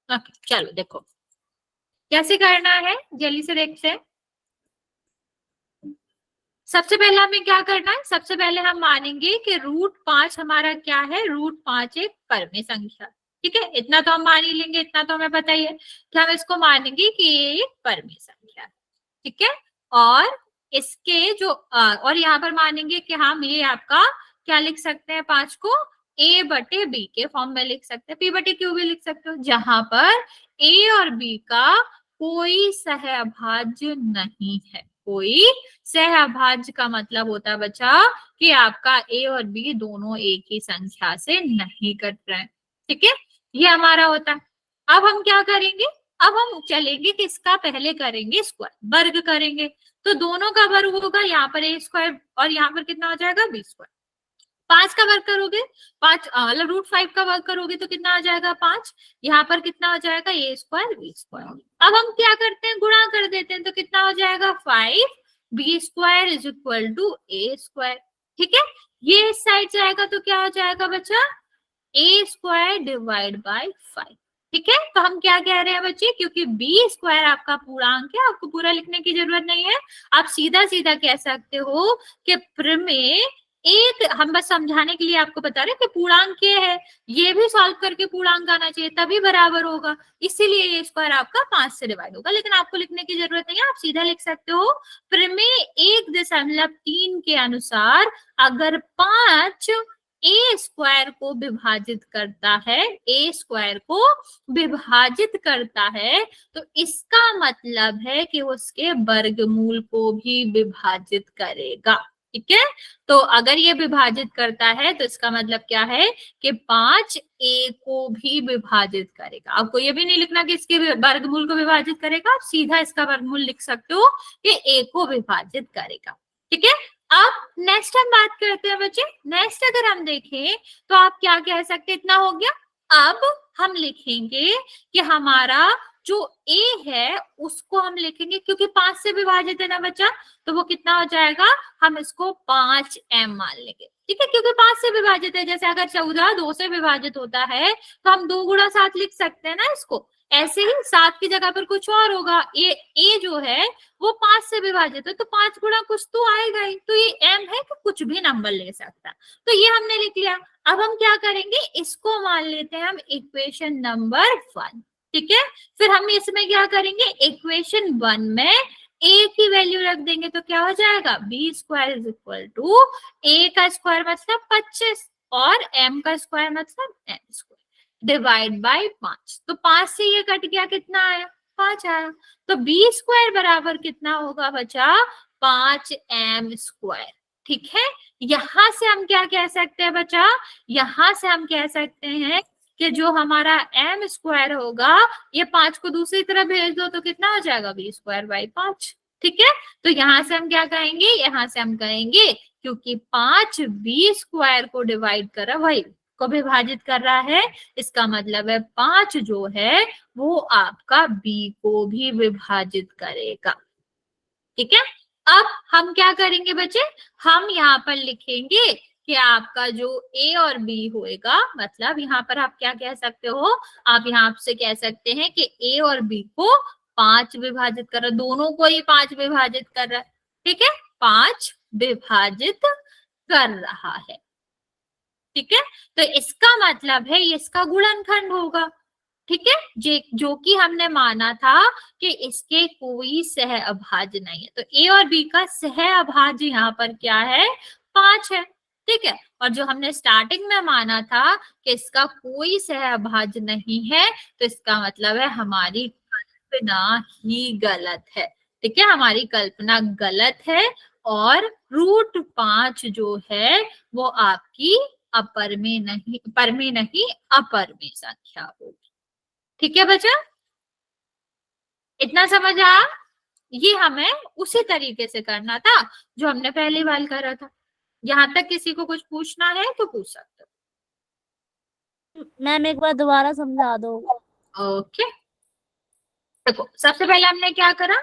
ओके चलो देखो कैसे करना है, जल्दी से देखते हैं। सबसे पहले हमें क्या करना है, सबसे पहले हम मानेंगे कि √5 हमारा क्या है, √5 एक परमेय संख्या। ठीक है, इतना तो हम मान ही लेंगे, इतना तो हमें पता ही है कि हम इसको मानेंगे कि ये एक परमेय संख्या है। ठीक है, और इसके जो और यहाँ पर मानेंगे कि हम ये आपका क्या लिख सकते हैं, 5 को a/b के फॉर्म में लिख सकते हैं, p/q भी लिख सकते हो, जहां पर a और b का कोई सहअभाज्य नहीं है। कोई सहअभाज्य का मतलब होता है बच्चा कि आपका a और b दोनों एक ही संख्या से नहीं कट रहे हैं। ठीक है, ये हमारा होता है। अब हम क्या करेंगे, अब हम चलेंगे कि इसका पहले करेंगे स्क्वायर, वर्ग करेंगे, तो दोनों का वर्ग होगा, यहाँ पर a² और यहाँ पर कितना हो जाएगा b²। 5 का वर्ग करोगे, 5 मतलब √5 का वर्ग करोगे तो कितना आ जाएगा 5, यहाँ पर कितना हो जाएगा a² b²। अब हम क्या करते हैं, गुणा कर देते हैं, तो कितना हो जाएगा 5b² = a²। ठीक है, ये इस साइड जाएगा तो क्या हो जाएगा बच्चा, a² / 5। ठीक है, तो हम क्या कह रहे हैं बच्चे, क्योंकि b² आपका पूर्णांक है, आपको पूरा लिखने की जरूरत नहीं है, आप सीधा सीधा कह सकते हो कि प्रमेय एक, हम बस समझाने के लिए आपको बता रहे हैं कि पूर्णांक क्या है, ये भी सॉल्व करके पूर्णांक आना चाहिए तभी बराबर होगा, इसीलिए ये स्क्वायर आपका 5 से डिवाइड होगा, लेकिन आपको लिखने की जरूरत नहीं है, आप सीधा लिख सकते हो प्रमेय 1.3 के अनुसार अगर 5 a² को विभाजित करता है, a² को विभाजित करता है, तो इसका मतलब है कि उसके वर्गमूल को भी विभाजित करेगा। ठीक है, तो अगर ये विभाजित करता है तो इसका मतलब क्या है कि 5a को भी विभाजित करेगा। आपको ये भी नहीं लिखना कि इसके वर्गमूल को विभाजित करेगा, आप सीधा इसका वर्गमूल लिख सकते हो कि a को विभाजित करेगा। ठीक है, अब नेक्स्ट हम बात करते हैं बच्चे, नेक्स्ट अगर हम देखें तो आप क्या कह सकते हैं, इतना हो गया। अब हम लिखेंगे कि हमारा जो a है उसको हम लिखेंगे, क्योंकि 5 से विभाजित है ना बच्चा, तो वो कितना हो जाएगा, हम इसको 5m मान लेंगे। ठीक है, क्योंकि 5 से विभाजित है, जैसे अगर 14 2 से विभाजित होता है तो हम 2 × 7 लिख सकते हैं ना इसको, ऐसे ही 7 की जगह पर कुछ और होगा, a जो है वो 5 से विभाजित है तो 5 गुणा कुछ तो आएगा ही, तो ये m है कि कुछ भी नंबर ले सकता, तो ये हमने लिख लिया। अब हम क्या करेंगे, इसको मान लेते हैं हम इक्वेशन नंबर 1। ठीक है, फिर हम इसमें क्या करेंगे, इक्वेशन 1 में a की वैल्यू रख देंगे, तो क्या हो जाएगा, b² = a का स्क्वायर मतलब 25 और m का स्क्वायर मतलब m² डिवाइड बाय 5, तो 5 से ये कट गया, कितना आया, 5 आया, तो b² बराबर कितना होगा बचा, 5m²। ठीक है, यहां से हम क्या कह सकते हैं बचा, यहां से हम कह सकते हैं कि जो हमारा m² होगा, ये 5 को दूसरी तरफ भेज दो तो कितना हो जाएगा, b² / 5। ठीक है, तो यहां से हम क्या कहेंगे, यहां से हम कहेंगे क्योंकि 5 b² को डिवाइड कर रहा, वही को विभाजित कर रहा है, इसका मतलब है 5 जो है वो आपका b को भी विभाजित करेगा। ठीक है, अब हम क्या करेंगे बच्चे, हम यहाँ पर लिखेंगे कि आपका जो ए और बी होएगा, मतलब यहाँ पर आप क्या कह सकते हो, आप यहाँ से कह सकते हैं कि ए और बी को 5 विभाजित कर रहा है, दोनों को ही 5 विभाजित कर रहा है, ठीक है, 5 विभाजित कर रहा है, ठीक है। तो इसका मतलब है ये इसका गुणनखंड होगा, ठीक है, जो कि हमने माना था कि इसके कोई सह अभाज्य नहीं है। तो ए और बी का सह अभाज्य यहाँ पर क्या है, 5 है, ठीक है। और जो हमने स्टार्टिंग में माना था कि इसका कोई सह अभाज्य नहीं है, तो इसका मतलब है हमारी कल्पना ही गलत है, ठीक है, हमारी कल्पना गलत है। और √5 जो है वो आपकी अपर में नहीं, पर में नहीं अपर में संख्या होगी, ठीक है बच्चा, इतना समझ आया। ये हमें उसी तरीके से करना था जो हमने पहली बार करा था। यहाँ तक किसी को कुछ पूछना है तो पूछ सकते मैम एक बार दोबारा समझा दो। हो। ओके, देखो सबसे पहले हमने क्या करा,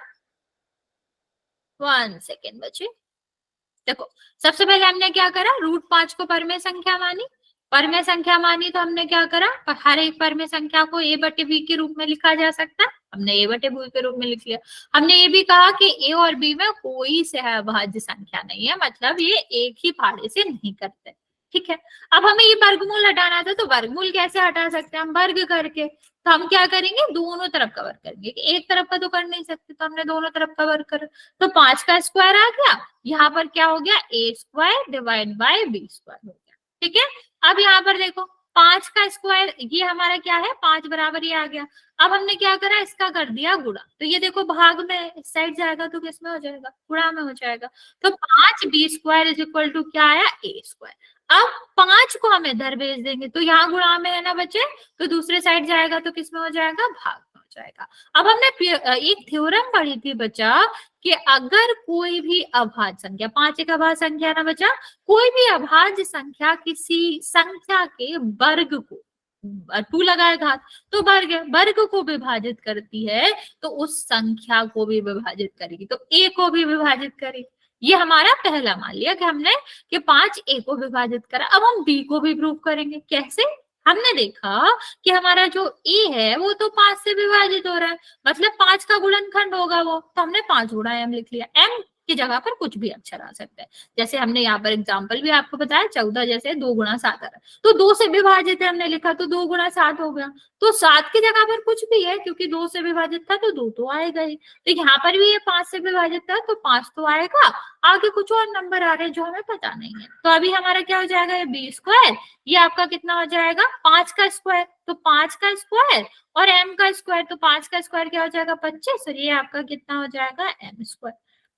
1 सेकेंड बच्चे, देखो सबसे पहले हमने क्या करा, √5 को परमेय संख्या मानी, परमेय संख्या मानी तो हमने क्या करा, हर एक परमेय संख्या को a बटे b के रूप में लिखा जा सकता है, हमने a बटे b के रूप में लिख लिया। हमने ये भी कहा कि a और b में कोई सहअभाज्य संख्या नहीं है, मतलब ये एक ही फाड़े से नहीं करते, ठीक है। अब हमें ये वर्गमूल हटाना था, तो वर्गमूल कैसे हटा सकते हैं, हम वर्ग करके, तो हम क्या करेंगे, दोनों तरफ का वर्ग करेंगे, एक तरफ का तो कर नहीं सकते, तो हमने दोनों तरफ का वर्ग कर, तो 5 का स्क्वायर आ गया, यहाँ पर क्या हो गया, a² डिवाइड बाय b² हो गया, ठीक है। अब यहाँ पर देखो 5 का स्क्वायर, ये हमारा क्या है, 5 बराबर ये आ गया। अब हमने क्या करा, इसका कर दिया गुणा, तो ये देखो भाग में इस साइड जाएगा तो किस में हो जाएगा, गुणा में हो जाएगा। तो 5b² इज इक्वल टू क्या आया, a²। अब 5 को हम इधर भेज देंगे, तो यहाँ गुणा में है ना बच्चे, तो दूसरे साइड जाएगा तो किस में हो जाएगा, भाग में हो जाएगा। अब हमने एक थ्योरम पढ़ी थी बच्चा कि अगर कोई भी अभाज्य संख्या, 5 एक अभाज्य संख्या ना बच्चा, कोई भी अभाज्य संख्या किसी संख्या के वर्ग को, 2 लगाए घात तो वर्ग है, वर्ग को विभाजित करती है, तो उस संख्या को भी विभाजित करेगी, तो a को भी विभाजित करेगी। ये हमारा पहला मान लिया कि हमने कि 5 a को विभाजित करा। अब हम b को भी प्रूव करेंगे, कैसे, हमने देखा कि हमारा जो a है वो तो 5 से विभाजित हो रहा है, मतलब 5 का गुणनखंड होगा वो, तो हमने 5 गुणा m लिख लिया, m की जगह पर कुछ भी अक्षर आ सकता है, जैसे हमने यहाँ पर एग्जांपल भी आपको बताया 14 जैसे 2 गुणा 7 आ रहा है, तो 2 से विभाजित है हमने लिखा, तो 2 गुणा 7 हो गया, तो 7 की जगह पर कुछ भी है, क्योंकि 2 से विभाजित था तो 2 तो आएगा ही, तो यहाँ पर भी ये 5 से विभाजित था तो 5 तो आएगा, आगे कुछ और नंबर आ रहे हैं जो हमें पता नहीं है। तो अभी हमारा क्या हो जाएगा, ये b², ये आपका कितना हो जाएगा, 5 का स्क्वायर, तो 5 का स्क्वायर और m का स्क्वायर, तो 5 का स्क्वायर क्या हो जाएगा, 25, और ये आपका कितना हो जाएगा, m²,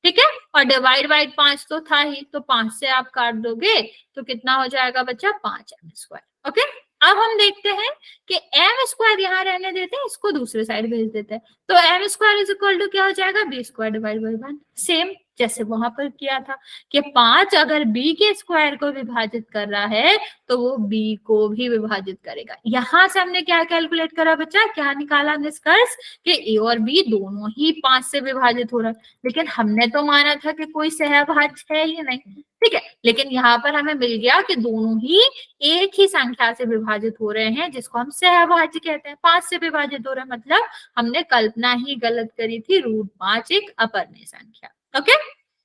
ठीक है। और डिवाइड बाई 5 तो था ही, तो 5 से आप काट दोगे तो कितना हो जाएगा बच्चा, 5m², ओके। अब हम देखते हैं कि m² यहाँ रहने देते हैं, इसको दूसरे साइड भेज देते हैं, तो m² इज इक्वल टू क्या हो जाएगा, b² डिवाइड बाई 1, सेम जैसे वहां पर किया था कि 5 अगर b के स्क्वायर को विभाजित कर रहा है तो वो b को भी विभाजित करेगा। यहां से हमने क्या कैलकुलेट करा बच्चा, क्या निकाला निष्कर्ष कि a और b दोनों ही 5 से विभाजित हो रहा है, लेकिन हमने तो माना था कि कोई सहअभाज्य है ही नहीं, ठीक है, लेकिन यहाँ पर हमें मिल गया कि दोनों ही एक ही संख्या से विभाजित हो रहे हैं, जिसको हम सहअभाज्य कहते हैं, 5 से विभाजित हो रहे हैं, मतलब हमने कल्पना ही गलत करी थी, √5 एक अपरमेय संख्या, ओके,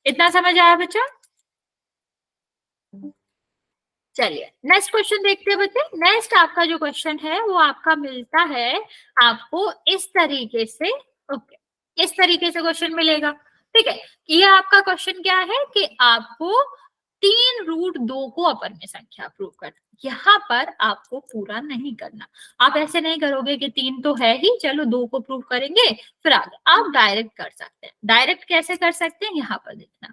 इतना समझ आया बच्चा। चलिए नेक्स्ट क्वेश्चन देखते हैं बच्चे। नेक्स्ट आपका जो क्वेश्चन है वो आपका मिलता है आपको इस तरीके से, ओके, इस तरीके से क्वेश्चन मिलेगा, ठीक है। ये आपका क्वेश्चन क्या है कि आपको 3√2 को अपरमेय संख्या प्रूव करना। यहाँ पर आपको पूरा नहीं करना, आप ऐसे नहीं करोगे कि 3 तो है ही, चलो 2 को प्रूव करेंगे फिर आगे, आप डायरेक्ट कर सकते हैं। डायरेक्ट कैसे कर सकते हैं, यहाँ पर देखना।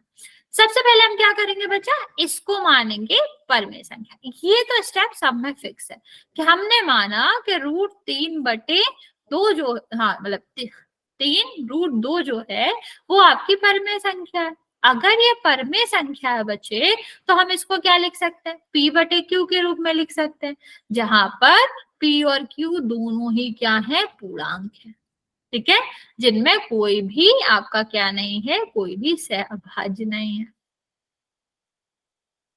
सबसे पहले हम क्या करेंगे बच्चा, इसको मानेंगे परमेय संख्या। ये तो स्टेप सब में फिक्स है कि हमने माना कि √3/2 जो, हाँ मतलब 3√2 जो है वो आपकी परमेय संख्या है। अगर ये परमेय संख्या है बच्चे तो हम इसको क्या लिख सकते हैं, p/q के रूप में लिख सकते हैं, जहां पर p और q दोनों ही क्या है, पूर्णांक है, ठीक है, जिनमें कोई भी आपका क्या नहीं है, कोई भी सहअभाज्य नहीं है,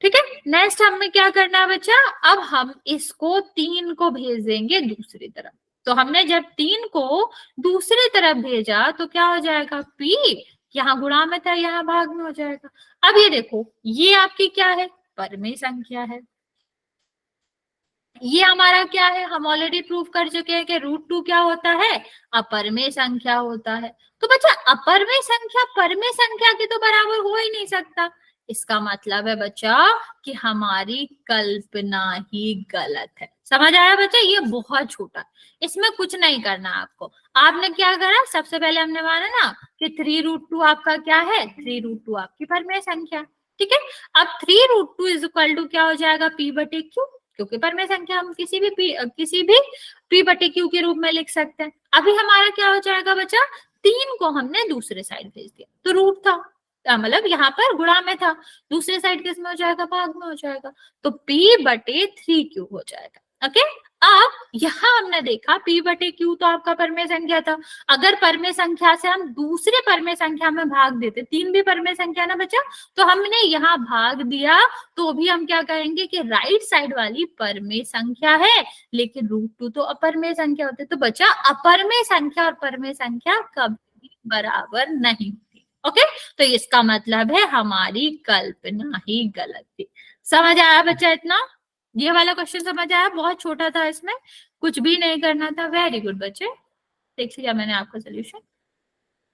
ठीक है, नेक्स्ट हमें क्या करना है बच्चा, अब हम इसको 3 को भेज देंगे दूसरी तरफ। तो हमने जब 3 को दूसरी तरफ भेजा तो क्या हो जाएगा, p यहाँ गुणा में था, यहाँ भाग में हो जाएगा। अब ये देखो, ये आपकी क्या है, परमेय संख्या है। ये हमारा क्या है, हम ऑलरेडी प्रूव कर चुके हैं कि √2 क्या होता है, अपरमेय संख्या होता है। तो बच्चा अपरमेय संख्या परमेय संख्या के तो बराबर हो ही नहीं सकता। इसका मतलब है बच्चा कि हमारी कल्पना ही गलत है। समझ आया बच्चा, ये बहुत छोटा, इसमें कुछ नहीं करना आपको। आपने क्या करा, सबसे पहले हमने माना ना कि 3√2 आपका क्या है, 3√2 आपकी परमेय संख्या। ठीक है, अब 3√2 इज इक्वल टू क्या हो जाएगा, p/q, क्योंकि परमेय संख्या हम किसी भी p/q के रूप में लिख सकते हैं। अभी हमारा क्या हो जाएगा बच्चा, 3 को हमने दूसरे साइड भेज दिया तो रूट था, मतलब यहाँ पर गुणा में था, दूसरे साइड किस में हो जाएगा, भाग में हो जाएगा, तो p/3q हो जाएगा। ओके, अब यहाँ हमने देखा p/q तो आपका परमेय संख्या था। अगर परमेय संख्या से हम दूसरे परमेय संख्या में भाग देते, 3 भी परमेय संख्या ना बच्चा, तो हमने यहाँ भाग दिया तो भी हम क्या कहेंगे कि राइट साइड वाली परमेय संख्या है, लेकिन √2 तो अपरमेय संख्या होते। तो बच्चा अपरमेय संख्या और परमेय संख्या कभी बराबर नहीं होती। ओके, तो इसका मतलब है हमारी कल्पना ही गलत थी। समझ आया बच्चा इतना, ये वाला क्वेश्चन समझ आया, बहुत छोटा था, इसमें कुछ भी नहीं करना था। वेरी गुड बच्चे, देख लिया मैंने आपका सोल्यूशन।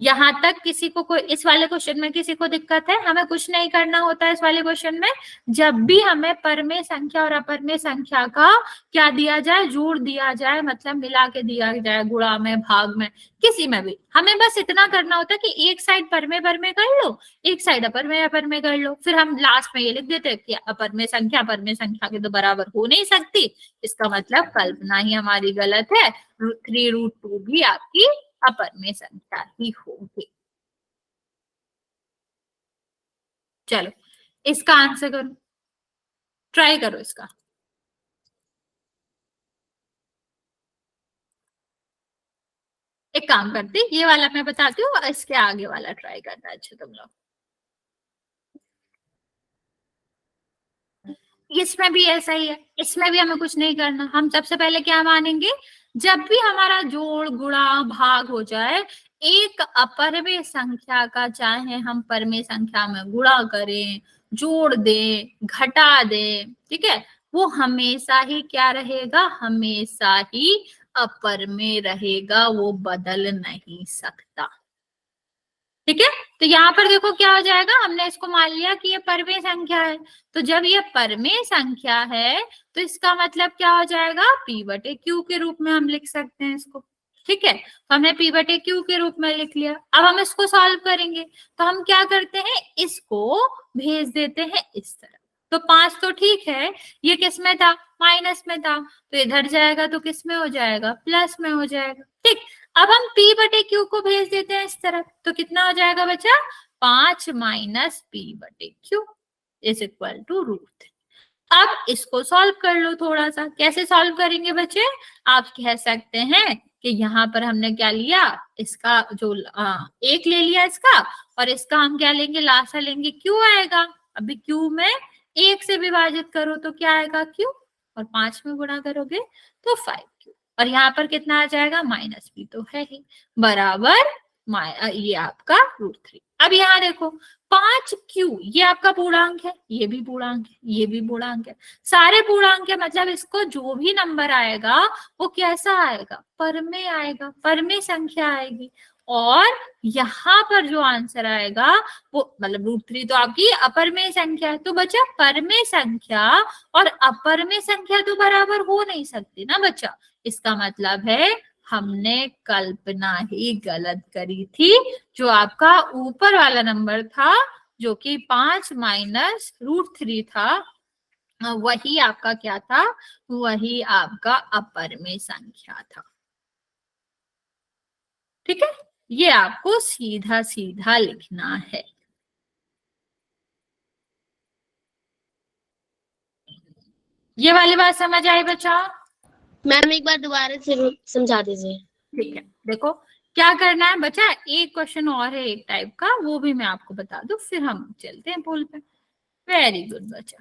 यहाँ तक किसी को कोई इस वाले क्वेश्चन में किसी को दिक्कत है? हमें कुछ नहीं करना होता है इस वाले क्वेश्चन में। जब भी हमें परमेय संख्या और अपरमेय संख्या का क्या दिया जाए, जोड़ दिया जाए, मतलब मिला के दिया जाए, गुणा में, भाग में, किसी में भी, हमें बस इतना करना होता है कि एक साइड परमेय परमेय कर लो, एक साइड अपरमेय अपरमेय कर लो, फिर हम लास्ट में ये लिख देते हैं कि अपरमेय संख्या परमेय संख्या के तो बराबर हो नहीं सकती। इसका मतलब कल्पना ही हमारी गलत है, 3√2 भी आपकी अपरमेय संख्या ही होगी। चलो इसका आंसर करो, ट्राई करो इसका। एक काम करते, ये वाला मैं बताती हूँ, इसके आगे वाला ट्राई करना। अच्छा तुम लोग, इसमें भी ऐसा ही है, इसमें भी हमें कुछ नहीं करना। हम सबसे पहले क्या मानेंगे, जब भी हमारा जोड़, गुणा, भाग हो जाए, एक अपरमेय संख्या का चाहे हम परमेय संख्या में गुणा करें, जोड़ दें, घटा दें, ठीक है, वो हमेशा ही क्या रहेगा, हमेशा ही अपरमेय रहेगा, वो बदल नहीं सकता। ठीक है, तो यहाँ पर देखो क्या हो जाएगा, हमने इसको मान लिया कि ये परमेय संख्या है, तो जब ये परमेय संख्या है तो इसका मतलब क्या हो जाएगा, p/q के रूप में हम लिख सकते हैं इसको। ठीक है, तो हमने p/q के रूप में लिख लिया। अब हम इसको सॉल्व करेंगे, तो हम क्या करते हैं, इसको भेज देते हैं इस तरफ। तो 5 तो ठीक है, ये किस में था, माइनस में था, तो इधर जाएगा तो किस में हो जाएगा, प्लस में हो जाएगा। ठीक, अब हम p/q को भेज देते हैं इस तरफ, तो कितना हो जाएगा बच्चा, 5 - p/q इज इक्वल टू √3। अब इसको सॉल्व कर लो थोड़ा सा। कैसे सॉल्व करेंगे बच्चे, आप कह सकते हैं कि यहाँ पर हमने क्या लिया, इसका जो एक ले लिया इसका, और इसका हम क्या लेंगे, लासा लेंगे, q आएगा। अभी q में 1 से विभाजित करो तो क्या आएगा, q, और 5 में गुणा करोगे तो 5q, और यहाँ पर कितना आ जाएगा, -p तो है ही, बराबर ये आपका √3। अब यहाँ देखो 5q, ये आपका पूर्णांक है, ये भी पूर्णांक है, ये भी पूर्णांक है, सारे पूर्णांक है, मतलब इसको जो भी नंबर आएगा वो कैसा आएगा, परमेय आएगा, परमेय संख्या आएगी। और यहाँ पर जो आंसर आएगा वो, मतलब √3 तो आपकी अपरमेय संख्या है, तो बच्चा परमेय संख्या और अपरमेय संख्या तो बराबर हो नहीं सकती ना बच्चा। इसका मतलब है हमने कल्पना ही गलत करी थी। जो आपका ऊपर वाला नंबर था जो कि 5 - √3 था, वही आपका क्या था, वही आपका अपरमेय संख्या था। ठीक है, ये आपको सीधा सीधा लिखना है। ये वाली बात समझ आई बच्चा? मैम एक बार दोबारा से समझा दीजिए। ठीक है, देखो क्या करना है बच्चा, एक क्वेश्चन और है एक टाइप का, वो भी मैं आपको बता दूं, फिर हम चलते हैं पोल पे। वेरी गुड बच्चा,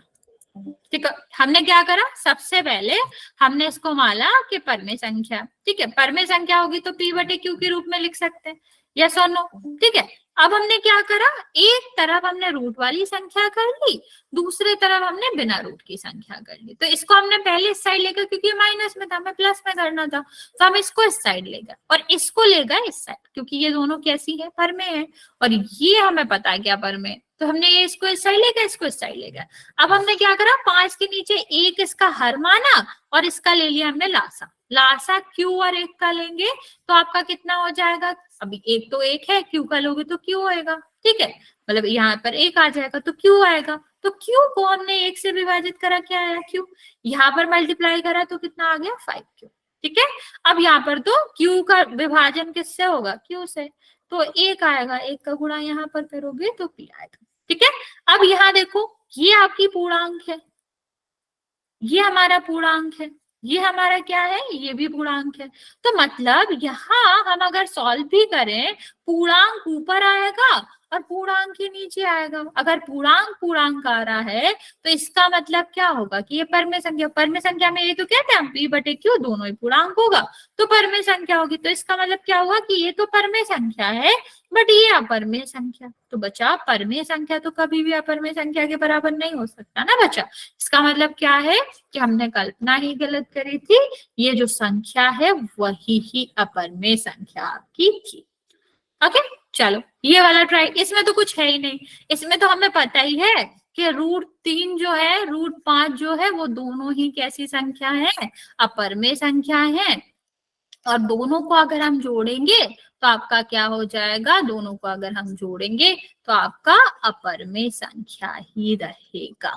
ठीक है, हमने क्या करा, सबसे पहले हमने इसको माना कि परमेय संख्या, ठीक है, परमेय संख्या होगी तो p बटे q के रूप में लिख सकते हैं, यस और नो, ठीक है। अब हमने क्या करा, एक तरफ हमने रूट वाली संख्या कर ली, दूसरे तरफ हमने बिना रूट की संख्या कर ली। तो इसको हमने पहले इस साइड लेकर, क्योंकि माइनस में था, हमें प्लस में करना था, तो हम इसको इस साइड ले गए और इसको ले गए इस साइड, क्योंकि ये दोनों कैसी है, परमेय है, और ये हमें पता है क्या परमेय, तो हमने ये इसको इस साइड ले गए, इसको इस साइड ले गए। अब हमने क्या करा, 5 के नीचे एक इसका हर माना और इसका ले लिया हमने लासा, लासा q और 1 का लेंगे तो आपका कितना हो जाएगा, अभी एक तो 1 है, q का लोगे तो q होएगा, ठीक है, मतलब यहाँ पर 1 आ जाएगा तो q आएगा, तो q को हमने 1 से विभाजित करा, क्या आया q, यहाँ पर मल्टीप्लाई करा तो कितना आ गया 5q, ठीक है। अब यहाँ पर तो q का विभाजन किससे होगा, q से, तो 1 आएगा, 1 का गुणा यहाँ पर करोगे तो p आएगा, ठीक है। अब यहाँ देखो, ये आपकी पूर्णांक है, ये हमारा पूर्णांक है, ये हमारा क्या है, ये भी पूर्णांक है, तो मतलब यहाँ हम अगर सॉल्व भी करें, पूर्णांक ऊपर आएगा और पूर्णांक के नीचे आएगा। अगर पूर्णांक पूर्णांक आ रहा है तो इसका मतलब क्या होगा कि ये परमेय संख्या, परमेय संख्या में ये तो कहते हैं हम p बटे q दोनों ही पूर्णांक होगा तो परमेय संख्या होगी, तो इसका मतलब क्या हुआ कि ये तो परमेय संख्या है बट ये अपरमेय संख्या। तो बच्चा परमेय संख्या तो कभी भी अपरमेय संख्या के बराबर नहीं हो सकता ना बच्चा, इसका मतलब क्या है कि हमने कल्पना ही गलत करी थी, ये जो संख्या है वही ही अपरमेय संख्या आपकी थी। ओके, चलो ये वाला ट्राई, इसमें तो कुछ है ही नहीं, इसमें तो हमें पता ही है कि √3 जो है, √5 जो है वो दोनों ही कैसी संख्या है, अपरमेय संख्या है, और दोनों को अगर हम जोड़ेंगे तो आपका क्या हो जाएगा, दोनों को अगर हम जोड़ेंगे तो आपका अपरमेय संख्या ही रहेगा,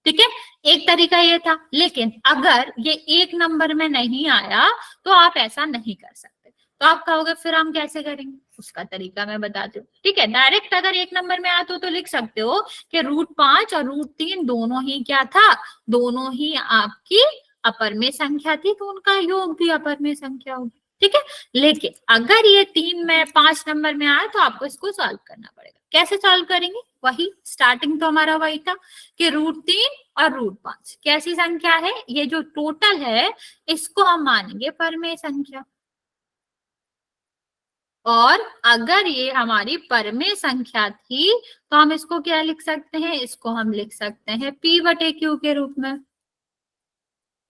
ठीक है। एक तरीका ये था, लेकिन अगर ये एक नंबर में नहीं आया तो आप ऐसा नहीं कर सकते, तो आप कहोगे फिर हम कैसे करेंगे, उसका तरीका मैं बताती हूँ, ठीक है। डायरेक्ट अगर एक नंबर में आते हो तो लिख सकते हो कि √5 और √3 दोनों ही क्या था, दोनों ही आपकी अपरमेय संख्या थी, तो उनका योग भी अपरमेय संख्या होगी, ठीक है। लेकिन अगर ये 3 में 5 नंबर में आए तो आपको इसको सॉल्व करना पड़ेगा। कैसे सॉल्व करेंगे, वही स्टार्टिंग तो हमारा वही था कि √3 और √5 कैसी संख्या है, ये जो टोटल है इसको हम मानेंगे परमेय संख्या, और अगर ये हमारी परमेय संख्या थी तो हम इसको क्या लिख सकते हैं, इसको हम लिख सकते हैं p बटे q के रूप में,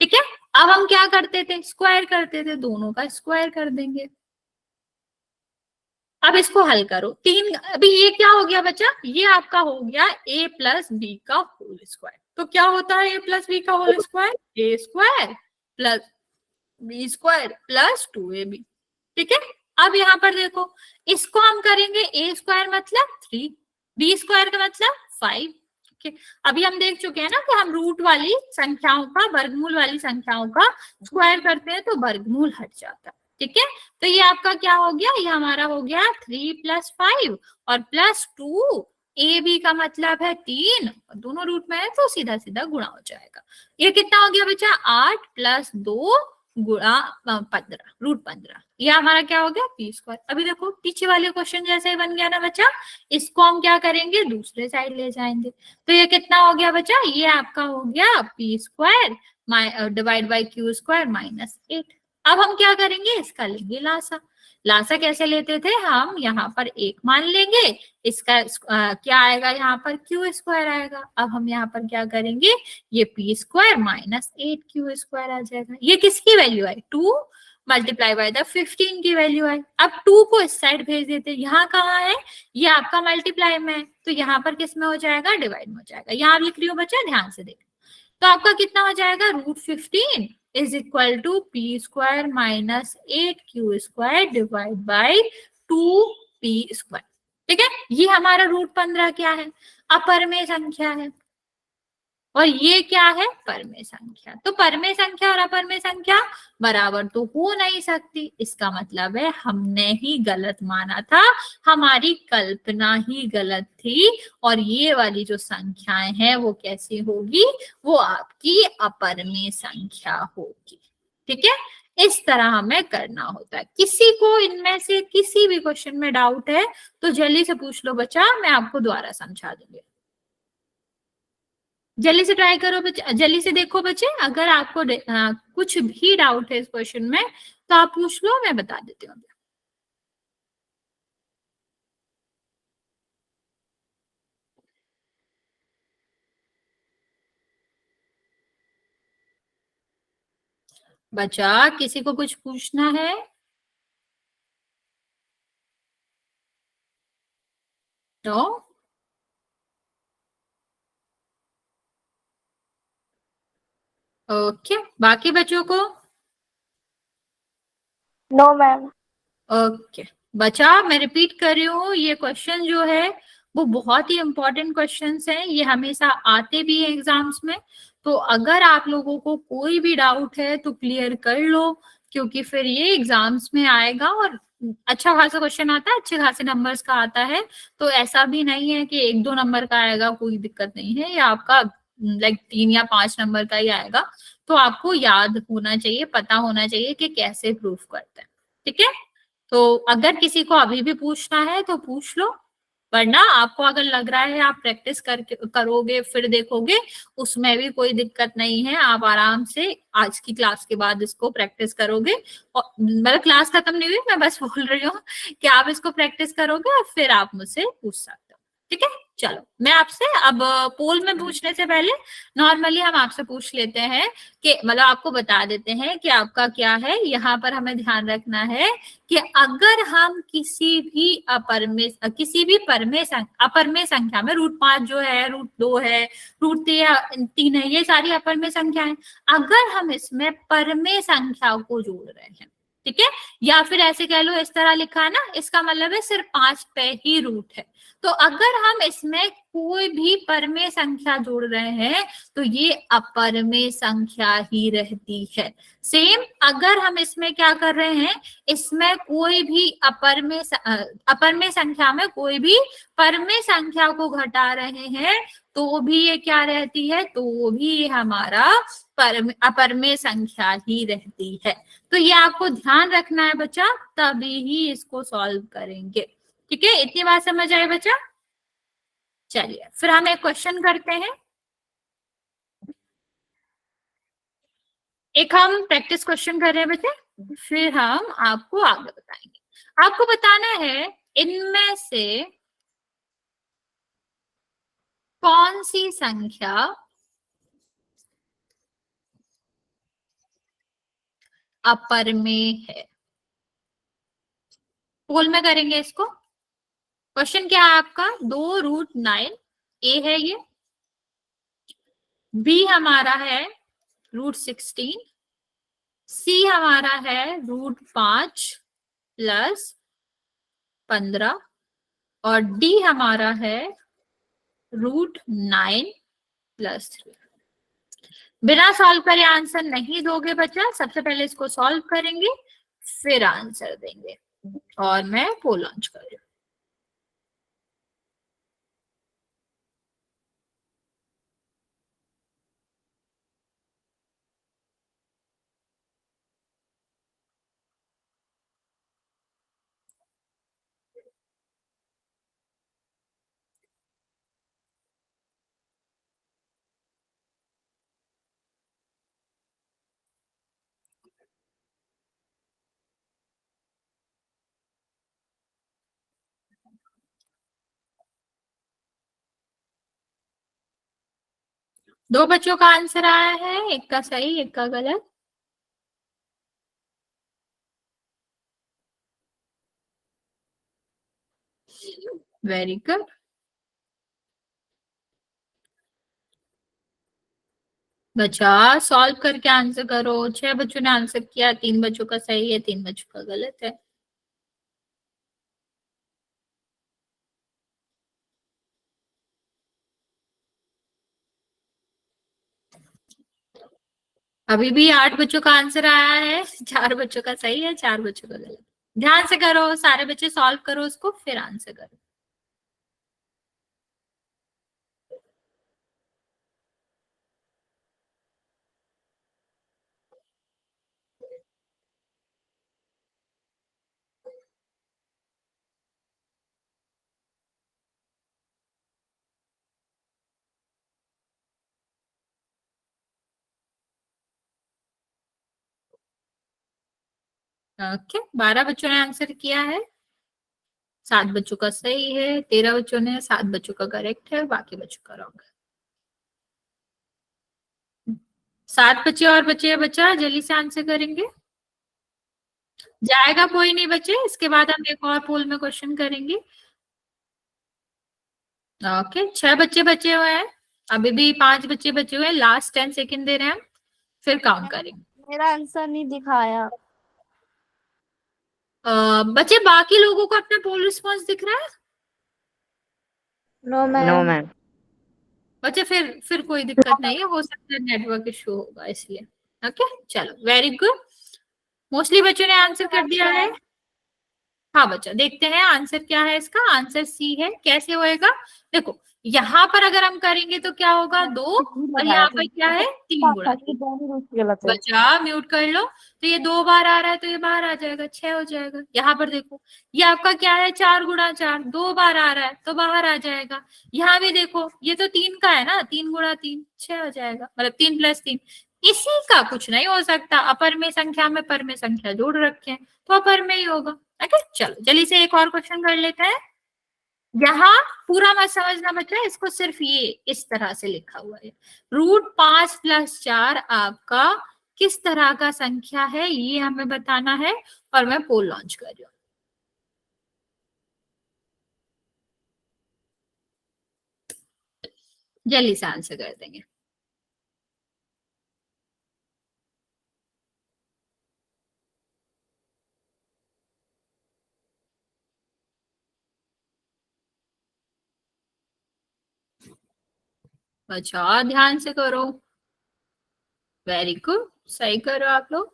ठीक है। अब हम क्या करते थे, स्क्वायर करते थे, दोनों का स्क्वायर कर देंगे। अब इसको हल करो, 3, अभी ये क्या हो गया बच्चा, ये आपका हो गया a प्लस b का होल स्क्वायर, तो क्या होता है a प्लस b का whole square, a square plus b square plus 2ab, ठीक है। अब यहाँ पर देखो, इसको हम करेंगे a स्क्वायर मतलब 3, b स्क्वायर का मतलब 5, ठीक है। अभी हम देख चुके हैं ना कि हम रूट वाली संख्याओं का, वर्गमूल वाली संख्याओं का स्क्वायर करते हैं तो वर्गमूल हट जाता है, ठीक है। तो ये आपका क्या हो गया, ये हमारा हो गया 3 + 5 और प्लस 2, ए बी का मतलब है 3, और दोनों रूट में है तो सीधा सीधा गुणा हो जाएगा। ये कितना हो गया बच्चा, 8 + 2 गुणा 15, √15, ये हमारा क्या हो गया p स्क्वायर। अभी देखो पीछे वाले क्वेश्चन जैसे ही बन गया ना बच्चा, इसको हम क्या करेंगे, दूसरे साइड ले जाएंगे, तो ये कितना हो गया बच्चा, ये आपका हो गया p square divide by q square -8। अब हम क्या करेंगे, इसका लेंगे लासा। लासा कैसे लेते थे, हम यहाँ पर 1 मान लेंगे, इसका क्या आएगा, यहाँ पर q स्क्वायर आएगा। अब हम यहाँ पर क्या करेंगे, ये p स्क्वायर -8q स्क्वायर आ जाएगा। ये किसकी value I, 2 multiply by the 15 की वैल्यू आई। अब 2 को इस साइड भेज देते, यहाँ कहाँ है, ये आपका मल्टीप्लाई में है, तो यहाँ पर किस में हो जाएगा, डिवाइड में हो जाएगा। यहाँ लिख रही हो बच्चा, ध्यान से देखो, तो आपका कितना हो जाएगा, √15 is equal to p square -8q square divide by 2p square, ठीक है। ये हमारा √15 क्या है, अपरमेय संख्या है, और ये क्या है, परमेय संख्या। तो परमेय संख्या और अपरमेय संख्या बराबर तो हो नहीं सकती, इसका मतलब है हमने ही गलत माना था, हमारी कल्पना ही गलत थी, और ये वाली जो संख्याएं हैं वो कैसी होगी, वो आपकी अपरमेय संख्या होगी, ठीक है। इस तरह हमें करना होता है। किसी को इनमें से किसी भी क्वेश्चन में डाउट है तो जल्दी से पूछ लो बच्चा, मैं आपको दोबारा समझा दूंगी। जल्दी से ट्राई करो बच्चे, जल्दी से देखो बच्चे, अगर आपको कुछ भी डाउट है इस क्वेश्चन में तो आप पूछ लो, मैं बता देती हूँ। बच्चा किसी को कुछ पूछना है? तो ओके, बाकी बच्चों को? No ma'am. ओके बच्चा, मैं रिपीट कर रही हूँ, ये क्वेश्चन जो है वो बहुत ही इंपॉर्टेंट क्वेश्चंस हैं, ये हमेशा आते भी हैं एग्जाम्स में। तो अगर आप लोगों को कोई भी डाउट है तो क्लियर कर लो, क्योंकि फिर ये एग्जाम्स में आएगा और अच्छा खासा क्वेश्चन आता है, अच्छे खासे नंबर्स का आता है। तो ऐसा भी नहीं है कि 1-2 नंबर का आएगा, कोई दिक्कत नहीं है, ये आपका लाइक 3 या 5 नंबर का ही आएगा। तो आपको याद होना चाहिए, पता होना चाहिए कि कैसे प्रूफ करते हैं। ठीक है, तो अगर किसी को अभी भी पूछना है तो पूछ लो, वरना आपको अगर लग रहा है आप प्रैक्टिस करके करोगे फिर देखोगे, उसमें भी कोई दिक्कत नहीं है। आप आराम से आज की क्लास के बाद इसको प्रैक्टिस करोगे, और मतलब क्लास खत्म नहीं हुई, मैं बस बोल रही हूँ कि आप इसको प्रैक्टिस करोगे और फिर आप मुझसे पूछ सकते हो। ठीक है, चलो मैं आपसे अब पोल में पूछने से पहले नॉर्मली हम आपसे पूछ लेते हैं कि मतलब आपको बता देते हैं कि आपका क्या है। यहाँ पर हमें ध्यान रखना है कि अगर हम किसी भी अपर में संख्या में, √5 जो है, √2 है, √3 है, ये सारी अपर में संख्या है, अगर हम इसमें परमेय संख्या को जोड़ रहे हैं, ठीक है, या फिर ऐसे कह लो, इस तरह लिखा है ना, इसका मतलब है सिर्फ 5 पे ही रूट है। तो अगर हम इसमें कोई भी परमेय संख्या जोड़ रहे हैं तो ये अपरमेय संख्या ही रहती है। सेम अगर हम इसमें क्या कर रहे हैं, इसमें कोई भी अपर में संख्या में कोई भी परमेय संख्या को घटा रहे हैं तो भी ये क्या रहती है, तो भी ये हमारा अपर में संख्या ही रहती है। तो ये आपको ध्यान रखना है बच्चा, तभी ही इसको सॉल्व करेंगे। ठीक है, इतनी बात समझ आए बच्चा? चलिए फिर हम एक क्वेश्चन करते हैं, एक हम प्रैक्टिस क्वेश्चन कर रहे हैं बच्चे, फिर हम आपको आगे बताएंगे। आपको बताना है इनमें से कौन सी संख्या अपर में है। पोल में करेंगे इसको। क्वेश्चन क्या है आपका, 2√9 ए है ये, बी हमारा है √16, सी हमारा है √5 + 15 और डी हमारा है √9 + 3। बिना सॉल्व करे आंसर नहीं दोगे बच्चा, सबसे पहले इसको सॉल्व करेंगे फिर आंसर देंगे। और मैं पोल लॉन्च कर रही हूँ। दो बच्चों का आंसर आया है, एक का सही एक का गलत। Very good. बच्चा सॉल्व करके आंसर करो। 6 बच्चों ने आंसर किया, 3 बच्चों का सही है, 3 बच्चों का गलत है। अभी भी 8 बच्चों का आंसर आया है, 4 बच्चों का सही है, 4 बच्चों का गलत। ध्यान से करो, सारे बच्चे सॉल्व करो उसको फिर आंसर करो। ओके, 12 बच्चों ने आंसर किया है, 7 बच्चों का सही है, 13 बच्चों ने, 7 बच्चों का करेक्ट है, बाकी बच्चों का रॉन्ग है। 7 बच्चे और बचे, बच्चा जल्दी से आंसर करेंगे। जाएगा कोई नहीं बच्चे, इसके बाद हम एक और पोल में क्वेश्चन करेंगे। ओके, 6 बच्चे बचे हुए हैं, अभी भी 5 बच्चे बचे हुए हैं, लास्ट 10 सेकेंड दे रहे हैं हम, फिर काउंट करेंगे। मेरा आंसर नहीं दिखाया। बच्चे बाकी लोगों को अपना पोल रिस्पॉन्स दिख रहा है? No no ma'am. मैम। बच्चे फिर कोई दिक्कत नहीं है, हो सकता है नेटवर्क इशू होगा इसलिए। ओके चलो, वेरी गुड, मोस्टली बच्चों ने आंसर कर दिया है। हाँ बच्चा, देखते हैं आंसर क्या है इसका। आंसर सी है। कैसे होएगा? देखो, यहाँ पर अगर हम करेंगे तो क्या होगा, 2, और यहाँ पर क्या है, 3 गुणा 3। गलत है। बच्चा म्यूट कर लो। तो ये 2 बार आ रहा है तो ये बाहर आ जाएगा, 6 हो जाएगा। यहाँ पर देखो, ये आपका क्या है, 4 गुणा 4, 2 बार आ रहा है तो बाहर आ जाएगा। यहाँ भी देखो, ये तो 3 का है ना, 3 गुणा 3 6 हो जाएगा, मतलब 3 + 3। इसी का कुछ नहीं हो सकता, अपर में संख्या में पर में संख्या जोड़ रखे हैं तो अपर में ही होगा। ओके चलो, जल्दी से एक और क्वेश्चन कर लेते हैं। यहाँ पूरा मत समझना बच्चा, इसको सिर्फ ये इस तरह से लिखा हुआ है, √5 + 4 आपका किस तरह का संख्या है, ये हमें बताना है, और मैं पोल लॉन्च कर रही हूँ। जल्दी से आंसर कर देंगे। अच्छा, ध्यान से करो, वेरी गुड, सही करो आप लोग।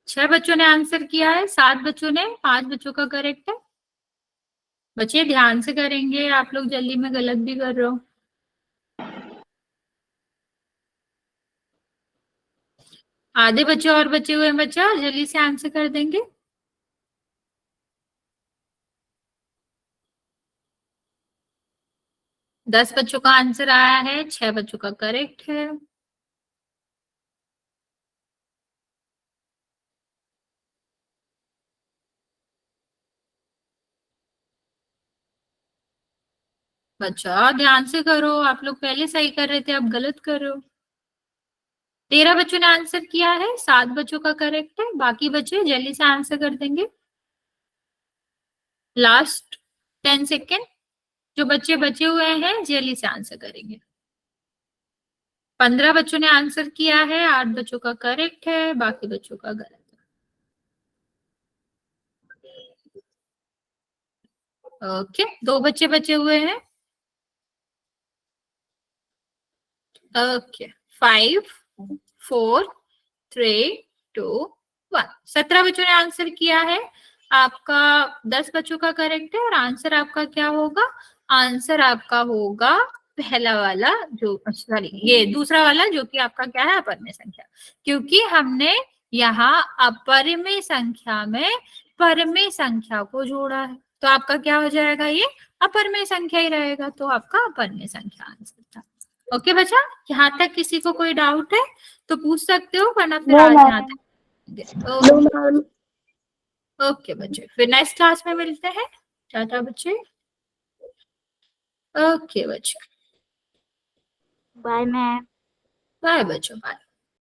छह बच्चों ने आंसर किया है, 7 बच्चों ने, 5 बच्चों का करेक्ट है। बच्चे ध्यान से करेंगे, आप लोग जल्दी में गलत भी कर रहे हो। आधे बच्चे और बचे हुए हैं बच्चा, जल्दी से आंसर कर देंगे। 10 बच्चों का आंसर आया है, 6 बच्चों का करेक्ट है। बच्चा ध्यान से करो, आप लोग पहले सही कर रहे थे, अब गलत कर रहे हो। 13 बच्चों ने आंसर किया है, 7 बच्चों का करेक्ट है, बाकी बच्चे जल्दी से आंसर कर देंगे। लास्ट 10 सेकेंड, जो बच्चे बचे हुए हैं जल्दी से आंसर करेंगे। 15 बच्चों ने आंसर किया है, 8 बच्चों का करेक्ट है, बाकी बच्चों का गलत है। ओके, 2 बच्चे बचे हुए हैं। ओके, 5 4 3 2 1। 17 बच्चों ने आंसर किया है, आपका 10 बच्चों का करेक्ट है, और आंसर आपका क्या होगा, आंसर आपका होगा पहला वाला, जो सॉरी ये दूसरा वाला, जो कि आपका क्या है, अपर में संख्या, क्योंकि हमने यहाँ अपर में संख्या में पर में संख्या को जोड़ा है, तो आपका क्या हो जाएगा, ये अपर में संख्या ही रहेगा, तो आपका अपर में संख्या आंसर था। ओके बच्चा, यहाँ तक किसी को कोई डाउट है तो पूछ सकते हो, वरना फिर आज यहाँ तक। ओके बच्चे, फिर नेक्स्ट क्लास में मिलते हैं। टाटा बच्चे। ओके बच्चे, बाय मैम। बाय बच्चों, बाय।